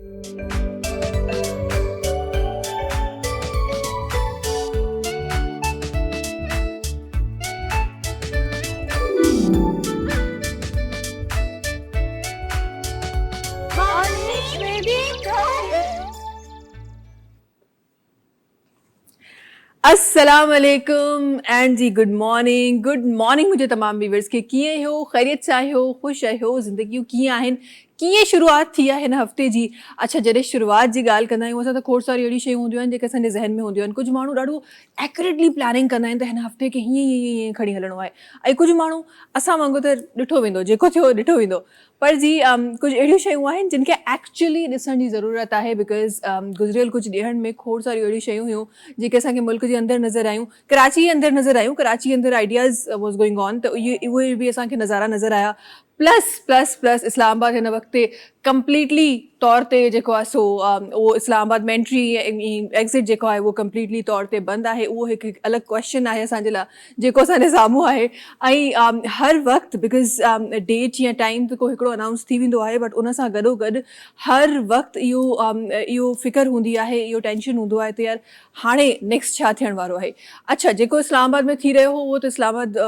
अस्सलाम वालेकुम and ji good morning मुझे तमाम व्यूअर्स के कीअं हो, ख़ैरियत सां आहियो, ख़ुशि आहियो, ज़िंदगियूं कीअं आहिनि, कीअं शुरूआत थी आहे हिन हफ़्ते जी। अच्छा, जॾहिं शुरूआत जी ॻाल्हि कंदा आहियूं असां त खोड़ सारी अहिड़ी शयूं हूंदियूं आहिनि जेके असांजे ज़हन में हूंदियूं आहिनि। कुझु माण्हू ॾाढो एक्यूरेटली प्लानिंग कंदा आहिनि त हिन हफ़्ते खे हीअं खणी हलणो आहे, ऐं कुझु माण्हू असां वांगुरु त ॾिठो वेंदो, जेको थियो ॾिठो वेंदो। पर जी कुझु अहिड़ियूं शयूं आहिनि जिन खे एक्चुअली ॾिसण जी ज़रूरत आहे, बिकॉज़ गुज़िरियल कुझु ॾींहंनि में खोड़ सारियूं अहिड़ियूं शयूं हुयूं जेके असांखे मुल्क जे अंदरि नज़र आयूं, कराची जे अंदरि नज़र आयूं, कराची जे अंदरि आइडियाज़ वॉज गोइंग ऑन, त उहे बि असांखे नज़ारा नज़र आया। प्लस इस्लामाबाद हिन वक़्तु कंप्लीटली तौर ते जेको आहे सो उहो इस्लामाबाद में एंट्री एग्ज़िट जेको आहे उहो कंप्लीटली तौर ते बंदि आहे। उहो हिकु अलॻि क्वेश्चन आहे असांजे लाइ जेको असांजे साम्हूं आहे। ऐं हर वक़्तु बिकॉज़ डेट या टाइम त को हिकिड़ो अनाउंस थी वेंदो आहे, बट उन सां गॾोगॾु हर वक़्तु इहो फ़िकर हूंदी आहे, इहो टेंशन हूंदो आहे त यार हाणे नेक्स्ट छा थियण वारो आहे। अच्छा, जेको इस्लामाबाद में थी रहियो हो उहो त इस्लामाबाद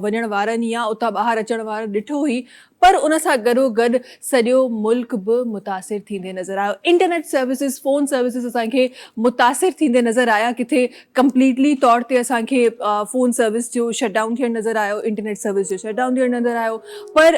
वञण वारनि या उतां ॿाहिरि अचण वारनि ॾिठो ई, पर उन सां गॾोगॾु सॼो मुल्क बि मुतासिर थींदे नज़र आयो। इंटरनेट सर्विसिस, फ़ोन सर्विसिस असांखे मुतासिर थींदे नज़र आया। किथे कंप्लीटली तौर ते असांखे फ़ोन सर्विस जो शटडाउन थियणु नज़र आयो, इंटरनेट सर्विस जो शटडाउन थियणु नज़र आयो। पर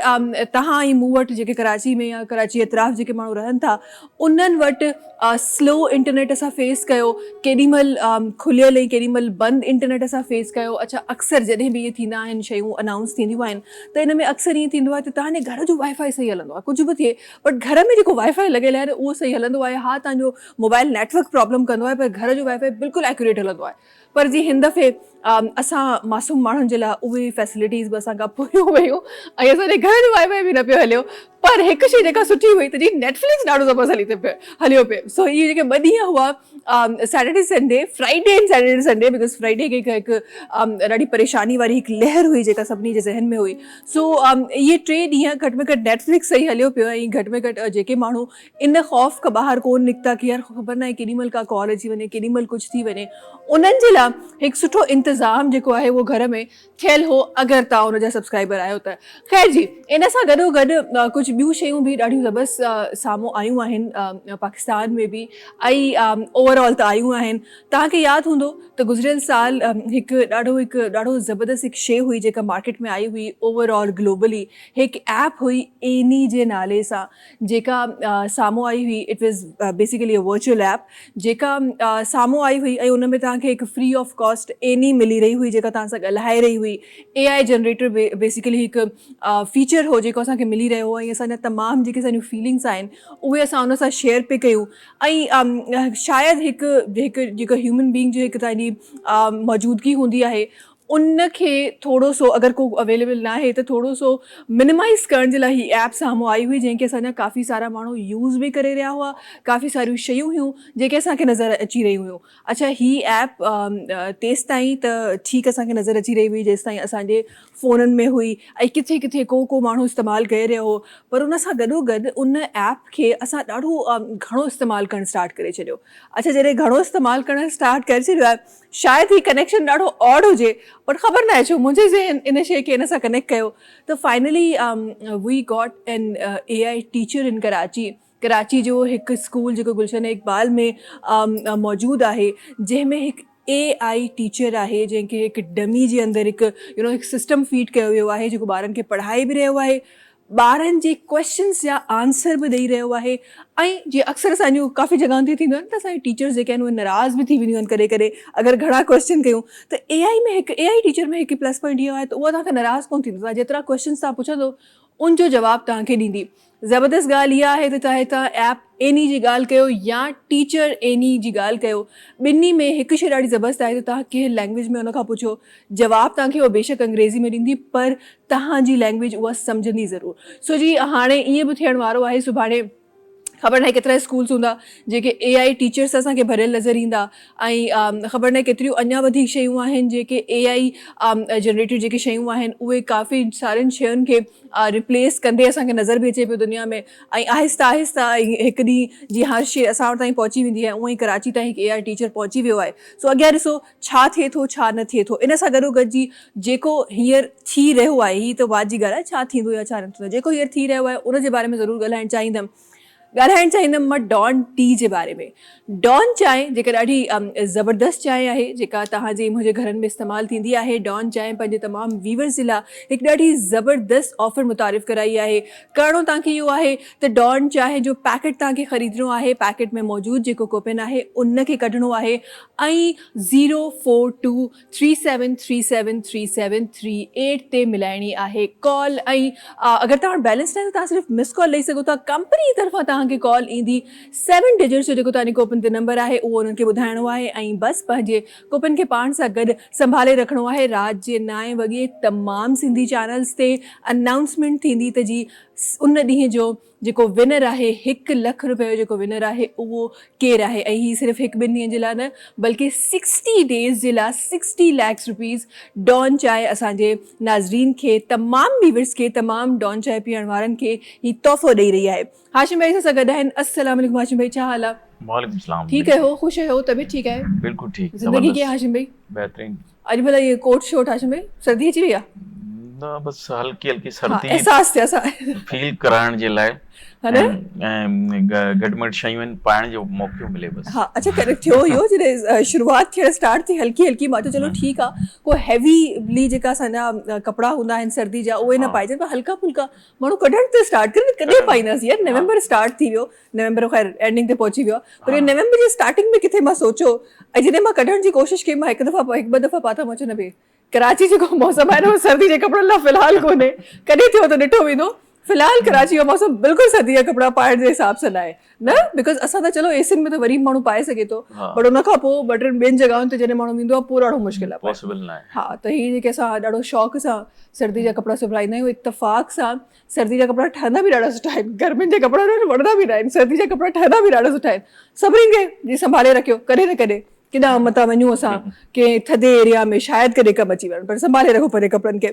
तव्हां ऐं मूं वटि जेके कराची में या कराची एतिराफ़ जेके माण्हू रहनि था उन्हनि वटि स्लो इंटरनेट असां फेस कयो, केॾीमहिल खुलियल ऐं केॾीमहिल बंदि इंटरनेट असां फेस कयो। अच्छा, अक्सर जॾहिं बि इहे थींदा आहिनि, शयूं अनाउंस थींदियूं आहिनि, त इन में अक्सर ईअं थींदो आहे त तव्हांजे घर जो वाईफाई सही हलंदो आहे, कुझु बि थिए, बट घर में जेको वाईफाई लॻियल आहे उहो सही हलंदो आहे। हा, तव्हांजो मोबाइल नेटवर्क प्रॉब्लम कंदो आहे, पर घर जो वाईफाई बिल्कुलु एक्यूरेट हलंदो आहे। पर जी हिन दफ़े असां मासूम माण्हुनि जे लाइ उहे फैसिलिटीज़ बि असां खां पूरियूं वयूं ऐं असांजे घर जो वाईफाई बि न पियो हलियो। पर हिकु शइ जेका सुठी हुई त जी नेटफ्लिक्स ॾाढो ज़बरदस्त हलियो पियो। सो इहे जेके ॿ ॾींहं हुआ, Saturday Sunday, Friday and Saturday Sunday, because Friday खे हिकु ॾाढी परेशानी वारी हिकु लहर हुई जेका सभिनी जे ज़हन में हुई। सो इहे 3 ॾींहं घटि में घटि नेटफ्लिक्स सही हलियो पियो, ऐं घटि में घटि जेके माण्हू इन ख़ौफ़ खां ॿाहिरि कोन निकिता कि यार ख़बर न आहे केॾीमहिल का कॉल अची वञे, केॾीमहिल कुझु थी वञे, उन्हनि जे लाइ हिकु सुठो इंतज़ाम जेको आहे उहो घर में थियल हो, अगरि तव्हां उनजा सब्सक्राइबर आहियो त। ख़ैर जी, इन सां गॾोगॾु कुझु ॿियूं शयूं बि ॾाढियूं ज़बरदस्त साम्हूं आयूं आहिनि पाकिस्तान में बि, ऐं ओवरऑल त आयूं आहिनि। तव्हांखे यादि हूंदो त गुज़िरियल साल हिकु ॾाढो ज़बरदस्त हिकु शइ हुई जेका मार्केट में आई हुई ओवरऑल ग्लोबली। हिकु ऐप हुई एनी जे नाले सां, जेका साम्हूं आई हुई। It was basically a virtual app जेका साम्हूं आई हुई, ऐं उन में तव्हांखे हिकु फ्री ऑफ कॉस्ट एनी मिली रही हुई जेका तव्हां सां ॻाल्हाए रही हुई। AI जनरेटर बेसिकली हिकु फीचर हो जेको असांखे मिली रहियो हो, ऐं असांजा तमामु जेके असांजूं फीलिंग्स आहिनि उहे असां उन सां शेयर पे कयूं। ऐं शायदि हिकु जेको ह्यूमन बीइंग जो हिकु तव्हांजी मौजूदगी हूंदी आहे उनखे थोरो सो अगरि को अवेलेबल न आहे त थोरो सो मिनिमाइज़ करण जे लाइ हीअ ऐप साम्हूं आई हुई, जंहिंखे असांजा काफ़ी सारा माण्हू यूज़ बि करे रहिया हुआ। काफ़ी सारियूं शयूं हुयूं जेके असांखे नज़र अची रहियूं हुयूं। अच्छा, हीअ ऐप तेसि ताईं त ठीकु असांखे नज़र अची रही हुई जेसि ताईं असांजे फ़ोननि में हुई, ऐं किथे किथे को माण्हू इस्तेमालु करे रहियो हो। पर उन सां गॾोगॾु उन ऐप खे असां ॾाढो घणो इस्तेमालु करणु स्टार्ट करे छॾियो। अच्छा, जॾहिं घणो इस्तेमालु करणु स्टार्ट करे छॾियो आहे, शायदि हीउ कनेक्शन ॾाढो ऑड हुजे, पर ख़बर न आहे छो मुंहिंजे ज़हन इन शइ खे इन सां कनेक्ट कयो त finally we got an AI teacher in Karachi जो हिकु स्कूल जेको गुलशन इक़बाल में मौजूदु आहे, जंहिंमें हिकु AI टीचर आहे जंहिंखे हिकु डमी जे अंदरि हिकु सिस्टम फीड कयो वियो आहे जेको ॿारनि खे पढ़ाए बि रहियो आहे, ॿारनि जे क्वेश्चन्स जा आंसर बि ॾेई रहियो आहे। ऐं जीअं अक्सर असांजूं काफ़ी जॻहियुनि ते थींदियूं आहिनि त असांजी टीचर्स जेके आहिनि उहे नाराज़ बि थी वेंदियूं आहिनि कॾहिं कॾहिं अगरि घणा क्वेश्चन कयूं त AI टीचर में हिकु प्लस पॉइंट इहो आहे त उहा तव्हांखे नाराज़ कोन थींदो। तव्हां जेतिरा क्वेश्चन्स तव्हां पुछंदो उनजो जवाबु तव्हांखे ॾींदी। ज़बरदस्त ॻाल्हि इहा आहे त चाहे तव्हां ऐप एनी जी ॻाल्हि कयो या टीचर एनी जी ॻाल्हि कयो, ॿिन्ही में हिकु शइ ॾाढी ज़बरदस्त आहे त तव्हां कंहिं लैंग्वेज में उनखां पुछो, जवाबु तव्हांखे उहो बेशक अंग्रेज़ी में ॾींदी, पर तव्हांजी लैंग्वेज उहा सम्झंदी ज़रूरु। सो जी हाणे ईअं बि थियण वारो आहे, सुभाणे ख़बर नाहे केतिरा स्कूल्स हूंदा जेके AI टीचर्स असांखे भरियल नज़र ईंदा ऐं ख़बर नाहे केतिरियूं अञा वधीक शयूं आहिनि जेके AI जनरेटेड जेके शयूं आहिनि उहे काफ़ी सारियुनि शयुनि खे रिप्लेस कंदे असांखे नज़र बि अचे पियो दुनिया में ऐं आहिस्ता आहिस्ता हिकु ॾींहुं जीअं हर शइ असां वटि ताईं पहुची वेंदी आहे उअं ई कराची ताईं हिकु AI टीचर पहुची वियो आहे सो अॻियां ॾिसो छा थिए थो छा न थिए थो इन सां गॾोगॾु जी जेको हींअर थी रहियो आहे ही त वात जी ॻाल्हि आहे छा थींदो या छा न थींदो जेको हींअर थी रहियो आहे उनजे बारे में ज़रूरु ॻाल्हाइणु चाहींदमि मां डॉन टी जे बारे में डॉन चांहि जेका ॾाढी ज़बरदस्त चांहि आहे जेका तव्हांजे मुंहिंजे घरनि में इस्तेमालु थींदी आहे डॉन चांहि पंहिंजे तमामु व्यूवर्स जे लाइ हिकु ॾाढी ज़बरदस्त ऑफर मुतारिफ़ कराई आहे करिणो तव्हांखे इहो आहे त डॉन चांहि जो पैकेट तव्हांखे ख़रीदणो आहे पैकेट में मौजूदु जेको कूपन आहे उनखे कढणो आहे ऐं 04237373738 ते मिलाइणी आहे कॉल ऐं अगरि तव्हां वटि बैलेंस न आहे त तव्हां सिर्फ़ु मिस कॉल ॾेई सघो था कंपनी जी तरफ़ां तव्हांखे कॉल ईंदी 7 डिजिट्स जो जेको तव्हांजे कूपन ते नंबर आहे उहो उन्हनि खे ॿुधाइणो आहे ऐं बसि पंहिंजे कूपन खे पाण सां गॾु संभाले रखिणो आहे राति जे 9 वॻे तमामु सिंधी चैनल्स ते अनाउंसमेंट थींदी त जी उन ॾींहं जो जेको विनर आहे 1 लख रुपए जो जेको विनर आहे उहो केरु आहे ऐं हीअ सिर्फ़ु 1-2 ॾींहंनि जे लाइ न बल्कि 60 डेज़ जे लाइ 60 लाख रुपीज़ डॉन चांहि असांजे नाज़रीन खे तमामु व्यूवर्स खे तमामु डॉन चांहि पीअण वारनि खे ही तोहफ़ो ॾेई रही आहे हाशिम भाई सां गॾु आहिनि अस्सलाम वालेकुम हाशिम भाई छा हाल आहे वालेकुम सलाम ठीक है हो खुश हो तबीयत ठीक है बिल्कुल ठीक जिंदगी कीअं हाशिम भाई बेहतरीन अॼु भला ये कोट शोट हाशिम भाई सर्दी अची वई आहे न बस हल्की हल्की सर्दी एहसास थिए असां फील कराइण जे लाइ है न गडमट शयूं पाइण जो मौक़ो मिले बस हाँ अच्छा करेक्ट थियो इहो जॾहिं शुरूआत थियण स्टार्ट थी हल्की हल्की मां चयो चलो ठीकु आहे को हैवीली जेका असांजा कपिड़ा हूंदा आहिनि सर्दी जा उहे न पाइजनि पर हल्का फुल्का माण्हू कढण त स्टार्ट करे कॾहिं पाईंदासीं यार नवंबर स्टार्ट थी वियो नवंबर ख़ैर एंडिंग ते पहुची वियो आहे पर नवंबर जे स्टार्टिंग में किथे मां सोचियो ऐं जॾहिं मां कढण जी कोशिशि कई मां हिकु 2 दफ़ा पाता मां चयो न भई कराची जेको मौसम आहे न उहो सर्दी जे कपिड़नि लाइ फ़िलहालु कोन्हे कॾहिं थियो त ॾिठो वेंदो फ़िलहाल कराची जो मौसम बिल्कुलु सर्दी जा कपिड़ा पाइण जे हिसाब सां न आहे न बिकॉज़ असां त चलो एसियुनि में त वरी माण्हू पाए सघे थो बट उन खां पोइ 2-3 ॿियनि जॻहियुनि ते जॾहिं माण्हू वेंदो आहे पोइ ॾाढो मुश्किल आहे पॉसिबल न आहे हा त हीअ जेके असां ॾाढो शौक़ु सां सर्दी जा कपिड़ा सिबराईंदा आहियूं इत्तफ़ाक़ सां सर्दी जा कपिड़ा ठहंदा बि ॾाढा सुठा आहिनि गर्मियुनि जा कपिड़ा वणंदा बि न आहिनि सर्दी जा कपिड़ा ठहंदा बि ॾाढा सुठा आहिनि सभिनीनि खे जी संभाले रखियो कॾहिं न कॾहिं केॾा मथां वञूं असां कंहिं थधे एरिया में शायदि कॾहिं कमु अची वञनि पर संभाले रखो पंहिंजे कपिड़नि खे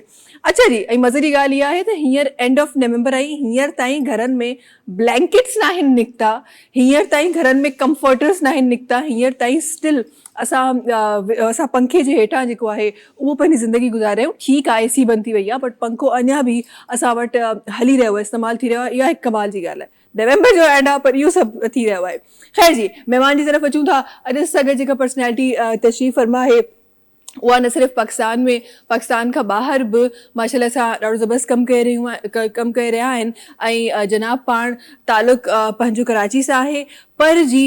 अच्छा जी ऐं मज़े जी ॻाल्हि इहा आहे त हींअर एंड ऑफ नवंबर आई हींअर ताईं घरनि में ब्लैंकेट्स न आहिनि निकिता हींअर ताईं घरनि में कंफर्टर्स न आहिनि निकिता हींअर ताईं स्टिल असां पंखे जे हेठां जेको आहे उहो पंहिंजी ज़िंदगी गुज़ारे रहियूं ठीकु आहे AC बंदि थी वई आहे बट पंखो अञा बि असां वटि हली रहियो आहे इस्तेमालु थी रहियो आहे इहा हिकु कमाल जी ॻाल्हि आहे नवंबर जो एंड आहे पर इहो सभु थी रहियो आहे ख़ैर जी महिमान जी तरफ़ अचूं था अॼु सां गॾु जेका पर्सनैलिटी तशरीफ़ फरमा आहे उहा न सिर्फ़ु पाकिस्तान में पाकिस्तान खां ॿाहिरि बि माशाल्लाह सां ॾाढो ज़बरदस्त कमु करे रहिया आहिनि ऐं जनाब पाण तालुक़ पंहिंजो कराची सां आहे पर जी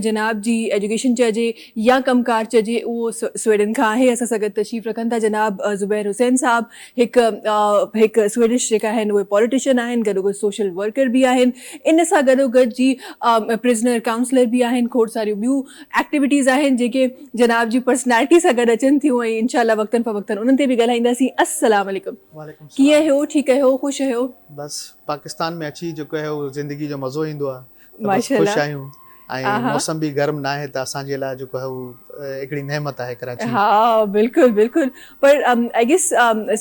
जनाब जी एजुकेशन चइजे या कमकार चइजे उहो स्वीडन खां आहे असां सां गॾु तशरीफ़ रखनि था जनाब ज़ुबैर हुसैन साहब हिकु स्वीडिश जेका आहिनि उहे पॉलिटिशियन आहिनि गॾोगॾु सोशल वर्कर बि आहिनि इन सां गॾोगॾु जी प्रिज़नर काउंसलर बि आहिनि खोड़ सारियूं ॿियूं एक्टिविटीज़ आहिनि जेके जनाब जी पर्सनैलिटी सां गॾु अचनि थियूं ऐं इनशाला वक़्तन फ़वक़्तन उन्हनि ते बि ॻाल्हाईंदासीं अस्सलाम वालेकुम कीअं आहियो ठीकु आहियो ख़ुशि आहियो बसि पाकिस्तान में अची जेको आहे उहो ज़िंदगी जो मज़ो ईंदो आहे माशाल्लाह ख़ुशि आहियूं ऐं मौसम बि गर्म न आहे त असांजे लाइ जेको आहे उहो हिकिड़ी नेमत आहे कराची हा बिल्कुलु बिल्कुलु पर आई गेस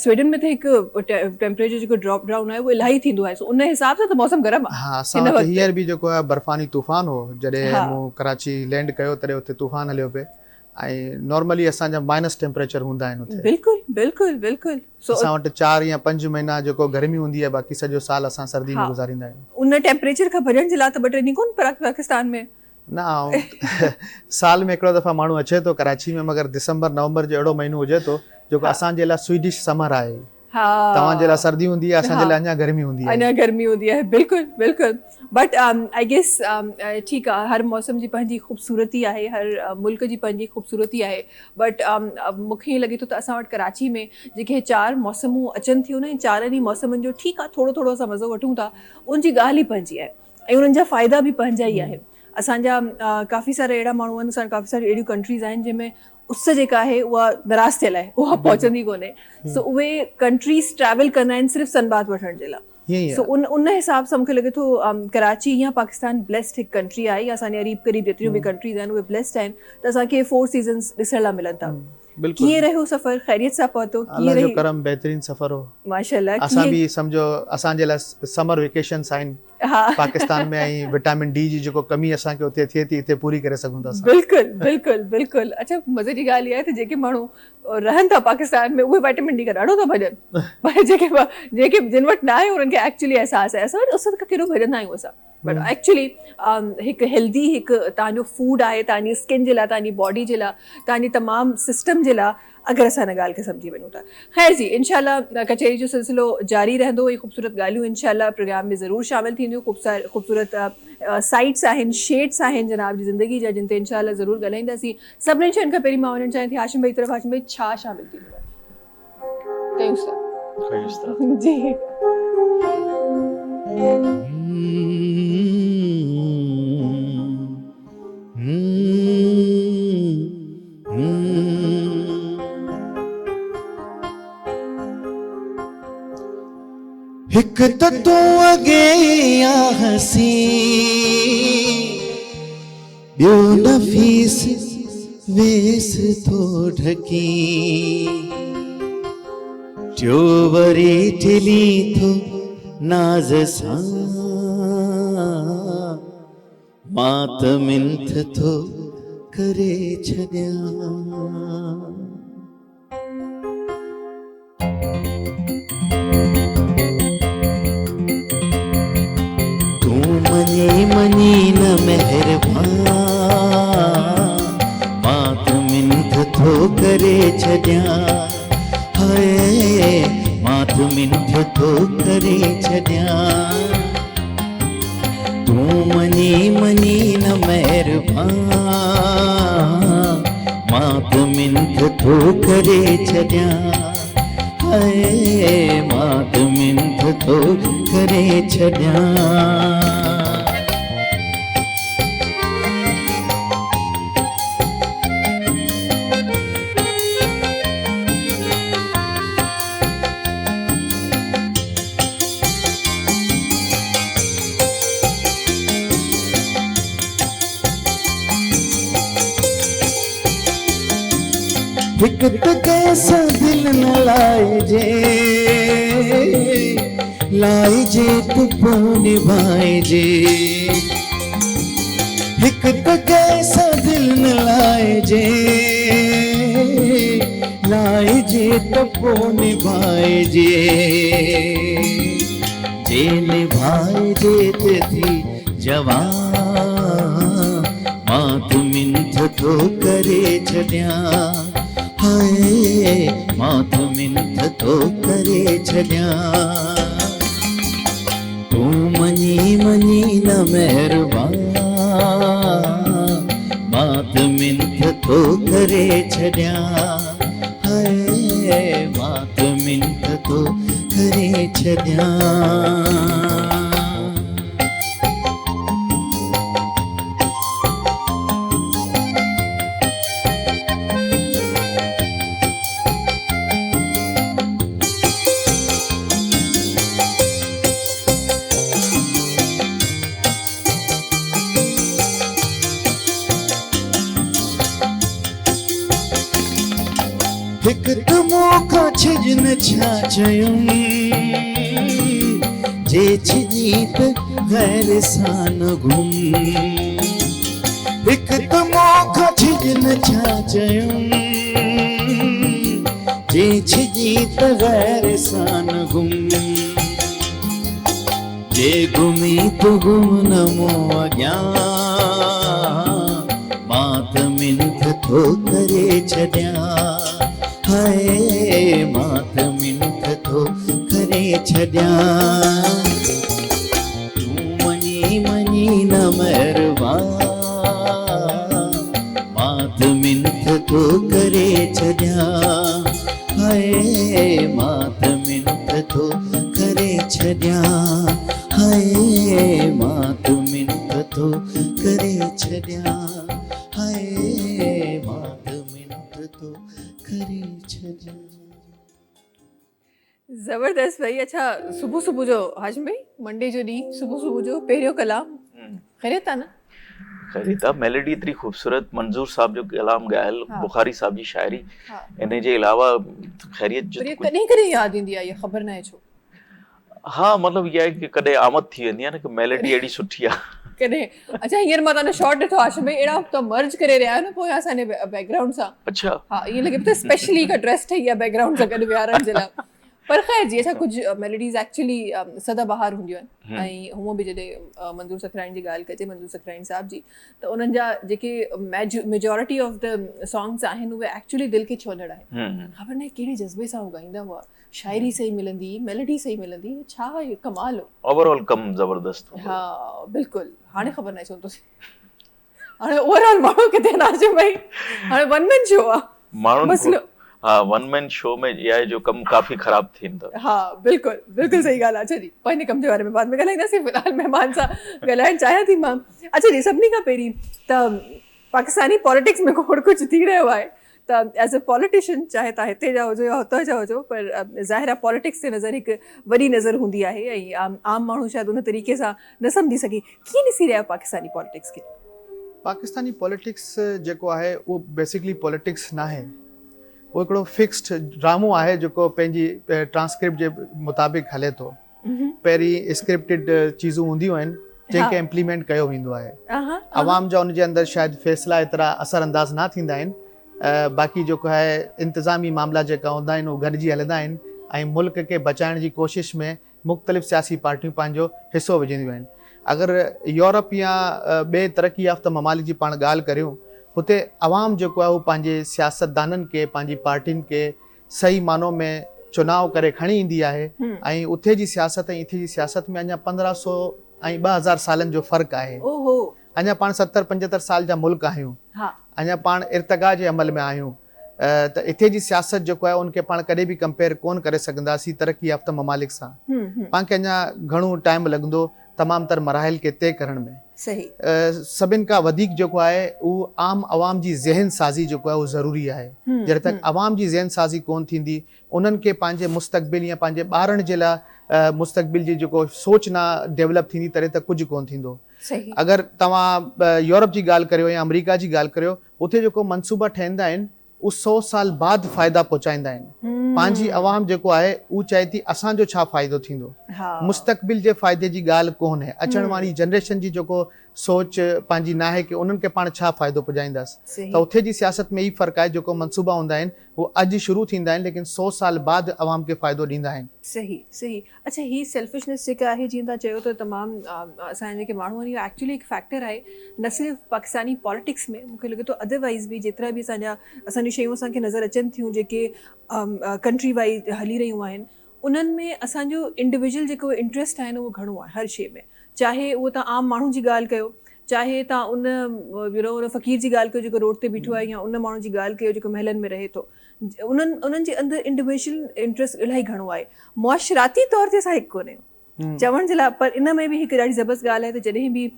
स्वीडन में त हिकु टेम्परेचर जेको ड्रॉप डाउन आहे उहो इलाही थींदो आहे सो उन हिसाब सां त मौसम गर्म आहे हा असां वटि हींअर बि जेको आहे बर्फ़ानी तूफ़ान हो जॾहिं मूं कराची लैंड कयो तॾहिं उते तूफ़ान हलियो पिए ऐं नॉर्मली असांजा माइनस टेम्परेचर हूंदा आहिनि उते बिल्कुलु बिल्कुलु बिल्कुलु असां वटि 4 या 5 महीना जेको गर्मी हूंदी आहे बाक़ी सॼो साल असां सर्दी में गुज़ारींदा आहियूं उन टेम्परेचर खां भॼण जे लाइ त 2-3 ॾींहं कोन पाकिस्तान में न साल में हिकिड़ो दफ़ा माण्हू अचे थो कराची में मगर दिसंबर नवंबर जो अहिड़ो महीनो हुजे थो जेको असांजे लाइ स्वीडिश समर आहे तव्हांजे लाइ सर्दी हूंदी आहे असांजे लाइ अञा गर्मी हूंदी आहे बिल्कुलु बिल्कुलु बट आई गेस ठीकु आहे हर मौसम जी पंहिंजी ख़ूबसूरती आहे हर मुल्क जी पंहिंजी ख़ूबसूरती आहे बट मूंखे ईअं लॻे थो त असां वटि कराची में जेके 4 मौसमूं अचनि थियूं न 4 मौसमनि जो ठीकु आहे थोरो थोरो असां मज़ो वठूं था उनजी ॻाल्हि ई पंहिंजी आहे ऐं उन्हनि जा फ़ाइदा बि पंहिंजा ई आहिनि असांजा काफ़ी सारा अहिड़ा माण्हू आहिनि असां काफ़ी सारियूं अहिड़ियूं कंट्रीज़ आहिनि जंहिंमें उस जेका आहे उहा नाराज़ थियल आहे उहा पहुचंदी कोन्हे सो उहे कंट्रीज़ ट्रैवल कंदा आहिनि सिर्फ़ु सनबात वठण जे लाइ हीअं ई सो उन हिसाब सां मूंखे लॻे थो कराची या पाकिस्तान ब्लेस्ड हिकु कंट्री आहे, या असांजे करीब जेतिरियूं बि कंट्रीज़ आहिनि उहे ब्लेस्ड आहिनि, त असांखे 4 सीज़न्स ॾिसण लाइ मिलनि था। बिल्कुलु कीअं रहियो सफ़र, ख़ैरियत सां पहुतो, कीअं अल्लाह जो रही? करम बहितरीन सफ़र हो। माशाल्लाह। असां बि सम्झो असांजे लाइ समर वेकेशंस आहिनि हा पाकिस्तान में, ऐं विटामिन डी जी जेको कमी असांखे उते थिए थी हिते पूरी करे सघूं था असां। बिल्कुलु बिल्कुलु बिल्कुलु। अच्छा, मज़े जी ॻाल्हि इहा आहे त जेके माण्हू रहनि था पाकिस्तान में उहे विटामिन डी खां ॾाढो था भॼनि, पर जेके जिन वटि न आहे उन्हनि खे एक्चुअली अहसासु आहे। असां वटि उस खां केॾो भॼंदा आहियूं असां, बट एक्चुअली हिकु हेल्दी हिकु तव्हांजो फूड आहे तव्हांजी स्किन जे लाइ, तव्हांजी बॉडी जे लाइ, तव्हांजी तमामु सिस्टम जे लाइ, अगरि असां हिन ॻाल्हि खे सम्झी वञूं था। ख़ैर जी, इंशाल्लाह कचहरी जो सिलसिलो जारी रहंदो। ये ख़ूबसूरत ॻाल्हियूं इंशाल्लाह प्रोग्राम में ज़रूरु शामिलु थींदियूं। ख़ूबसूरत साइट्स आहिनि, शेड्स आहिनि जनाब जी ज़िंदगी जा, जिन ते इंशाल्लाह ज़रूरु ॻाल्हाईंदासीं। सभिनीनि शयुनि खां पहिरीं मां वञणु चाहियां थी हाशिम भाई तरफ़। हाशिम भाई, छा शामिलु थींदो आहे? कयूं था जी। हिक त तूं अॻे या हसी, ॿियो नफ़ीस वेस थो ढकी, टियो वरी टिली थो नाज़ सां, मां त मिंथ थो करे छॾियां। मनी न मेहरबान, मां त मिंथ थो करे छॾियां। हाय मां त मिंथ थो करे छॾियां। तूं मनी न मेहरबान, मां त मिंथ थो करे छॾियां। हाय मां त मिंथ थो करे छॾियां। हिक त कैसा दिल न लाइजे, लाइजे तो पोइ निभाइजे। हिक त कैसा दिल न लाइजे, लाइजे तो पोइ निभाइजे। जे निभाइजे ते थी जवान, मां त मिंथ थो करे छॾियां। हाय मां त मिंथ थो करे छॾियां। तूं मनी न मेहरबान, मां त मिंथ थो करे छॾियां। हाय मां त मिंथ थो करे छॾियां। हिक त मूंखां छिजन छा चयुमि, जे छिजी त गैर सां न घुम। हिक त मूंखां छिजन छा चयुमि, जे छिजी त गैर सां न घुम। जे घुमी त घुम न मूं अॻियां, मां त मिंथ थो करे छॾियां। हाय मां त मिंथ थो करे छॾियां। तूं मनी न मेहरबान, मां त मिंथ थो करे छॾियां। हाय मां त मिंथ थो करे छॾियां। हाय मां त मिंथ थो करे छॾियां। हाय मां त मिंथ थो करे छॾियां। ज़बरदस्त भाई। अच्छा, सुबुह सुबुह जो हाशिम भाई मंडे जो ॾींहुं सुबुह सुबुह जो पहिरियों कलाम ख़ैरियत आहे न? ख़रीदा मेलोडी एतिरी ख़ूबसूरत, मंज़ूर साहब जो कलाम ॻायल, हाँ। बुखारी साहब जी शाइरी, हा, इन जे अलावा ख़ैरियत जो पर इहो कुझु- कॾहिं कॾहिं यादि ईंदी आहे, इहा ख़बर न आहे छो। हाँ मतलब इहा आहे कि कॾहिं आमद थी वेंदी आहे न कि मेलोडी एॾी सुठी आहे। कॾहिं अच्छा, हींअर मां तव्हांजो शॉट ॾिठो हाशिम भाई, अहिड़ा तव्हां मर्ज करे रहिया आहियो न पोइ असांजे बैकग्राउंड सां। अच्छा हा, ईअं लॻे पियो स्पेशली हिकु ड्रेस ठही आहे बैकग्राउंड सां गॾु विहारण जे लाइ। पर ख़ैर जी, अच्छा कुझु मेलोडीज़ एक्चुअली सदाबहार हूंदियूं आहिनि, ऐं हूअं बि जॾहिं मंज़ूर सखराणी जी ॻाल्हि कजे, मंज़ूर सखराणी साहिब जी, त उन्हनि जा जेके मेजॉरिटी ऑफ द सॉन्ग्स आहिनि उहे एक्चुअली दिलि खे छुहंदड़ आहिनि। ख़बर न आहे कहिड़े जज़्बे सां उहे ॻाईंदा हुआ, शाइरी सही मिलंदी, मेलोडी सही मिलंदी, छा आहे कमाल हो। ओवरऑल कम ज़बरदस्त हो। हा बिल्कुलु, हाणे ख़बर न आहे छो तो हाणे ओवरऑल माण्हू किथे न अचे भई, हाणे वन मैन शो आहे माण्हुनि मसलो। हाँ वन मैन शो में इहा आहे जो कमु काफ़ी ख़राब थींदो। हा बिल्कुलु बिल्कुलु सही ॻाल्हि आहे। अच्छा जी, पंहिंजे कम जे बारे में बाद में ॻाल्हाईंदासीं, फ़िलहाल महिमान सां ॻाल्हाइणु चाहियां थी मां। अच्छा जी, सभिनी खां पहिरीं त पाकिस्तानी पॉलिटिक्स में खोड़ कुझु थी रहियो आहे, त एज़ अ पॉलिटिशियन, चाहे तव्हां हिते जा हुजो या हुतां जा हुजो, पर ज़ाहिर आहे पॉलिटिक्स ते नज़र हिकु वॾी नज़र हूंदी आहे, ऐं आम माण्हू शायदि उन तरीक़े सां न सम्झी सघे। कीअं ॾिसी रहिया पाकिस्तानी पॉलिटिक्स खे? पाकिस्तानी पॉलिटिक्स जेको आहे उहो बेसिकली पॉलिटिक्स न आहे, उहो हिकिड़ो फिक्स्ड ड्रामो आहे जेको पंहिंजी ट्रांसक्रिप्ट जे मुताबिक़ हले थो। पहिरीं स्क्रिप्टेड चीज़ूं हूंदियूं आहिनि जंहिंखे इम्प्लीमेंट कयो वेंदो आहे। आवाम जा उनजे अंदरि शायदि फ़ैसिला एतिरा असरअंदाज़ न थींदा आहिनि, बाक़ी जेको आहे इंतिज़ामी मामला जेका हूंदा आहिनि उहे गॾिजी हलंदा आहिनि, ऐं मुल्क खे बचाइण जी कोशिश में मुख़्तलिफ़ सियासी पार्टियूं पंहिंजो हिसो विझंदियूं आहिनि। अगरि यूरोप या ॿिए तरक़ी याफ़्ता ममालिक जी पाण ॻाल्हि करियूं, हुते अवाम जेको आहे उहो पंहिंजे सियासतदाननि खे, पंहिंजी पार्टियुनि खे सही मानो में चुनाव करे खणी ईंदी आहे, ऐं उते जी सियासत ऐं इथे जी सियासत में अञा 1500 ऐं 2000 सालनि जो फ़र्क़ु आहे। अञा पाण 70-75 साल जा मुल्क आहियूं, अञा पाण इर्तिक़ा जे अमल में आहियूं, त इथे जी सियासत जेको आहे उनखे पाण कॾहिं बि कंपेयर कोन करे सघंदासीं तरक़ी याफ़्ता ममालिक सां। पाण खे अञा घणो टाइम लॻंदो तमामु तर मराहिल खे तय करण में। सही। सभिनि खां वधीक जेको आहे उहो आम अवाम जी ज़हन साज़ी जेको आहे उहो ज़रूरी आहे। जॾहिं तक अवाम जी ज़हन साज़ी कोन थींदी, उन्हनि खे पंहिंजे मुस्तक़बिल या पंहिंजे ॿारनि जे लाइ मुस्तक़बिल जी जेको सोच न डेवलप थींदी, तॾहिं तक कुझु कोन थींदो। अगरि तव्हां यूरोप जी ॻाल्हि करियो या अमेरिका जी ॻाल्हि करियो, उते जेको मनसूबा ठहंदा आहिनि उहो 100 साल बाद फ़ाइदा पहुचाईंदा आहिनि। पंहिंजी अवाम जेको आहे उहो चए थी असांजो छा फ़ाइदो थींदो, मुस्तक़बिल जे फ़ाइदे जी ॻाल्हि कोन्हे। अचण वारी जनरेशन जी जेको सोच पंहिंजी न आहे कि उन्हनि खे पाण छा फ़ाइदो पुॼाईंदासीं, त उते जी सियासत में ई फ़र्क़ु आहे। जेको मनसूबा हूंदा आहिनि उहो अॼु शुरू थींदा आहिनि, लेकिन 100 साल बाद अवाम खे फ़ाइदो ॾींदा आहिनि। सही सही। अच्छा, ही सेल्फिशनेस जेका आहे, जीअं तव्हां चयो त तमामु असांजे जेके माण्हू आहिनि, इहो एक्चुअली हिकु फैक्टर आहे, न सिर्फ़ु पाकिस्तानी पॉलिटिक्स में, मूंखे लॻे थो अदरवाइज़ बि जेतिरा बि असांजी शयूं असांखे नज़र अचनि थियूं जेके कंट्री वाइज़ हली रहियूं आहिनि, उन्हनि में असांजो इंडिविजुअल जेको इंट्रस्ट आहे न उहो घणो आहे हर शइ में। चाहे उहो तव्हां आम माण्हू जी ॻाल्हि कयो, चाहे तव्हां उन फ़क़ीर जी ॻाल्हि कयो जेको रोड ते बीठो आहे, या उन माण्हू जी ॻाल्हि कयो जेको महलनि में रहे थो, उन्हनि जे अंदरि इंडिविजुअल इंट्रस्ट इलाही घणो आहे। मुआशराती तौर ते असां हिकु कोन आहियूं चवण जे लाइ, पर इन में बि हिकु ॾाढी ज़बरदस्त ॻाल्हि आहे त जॾहिं बि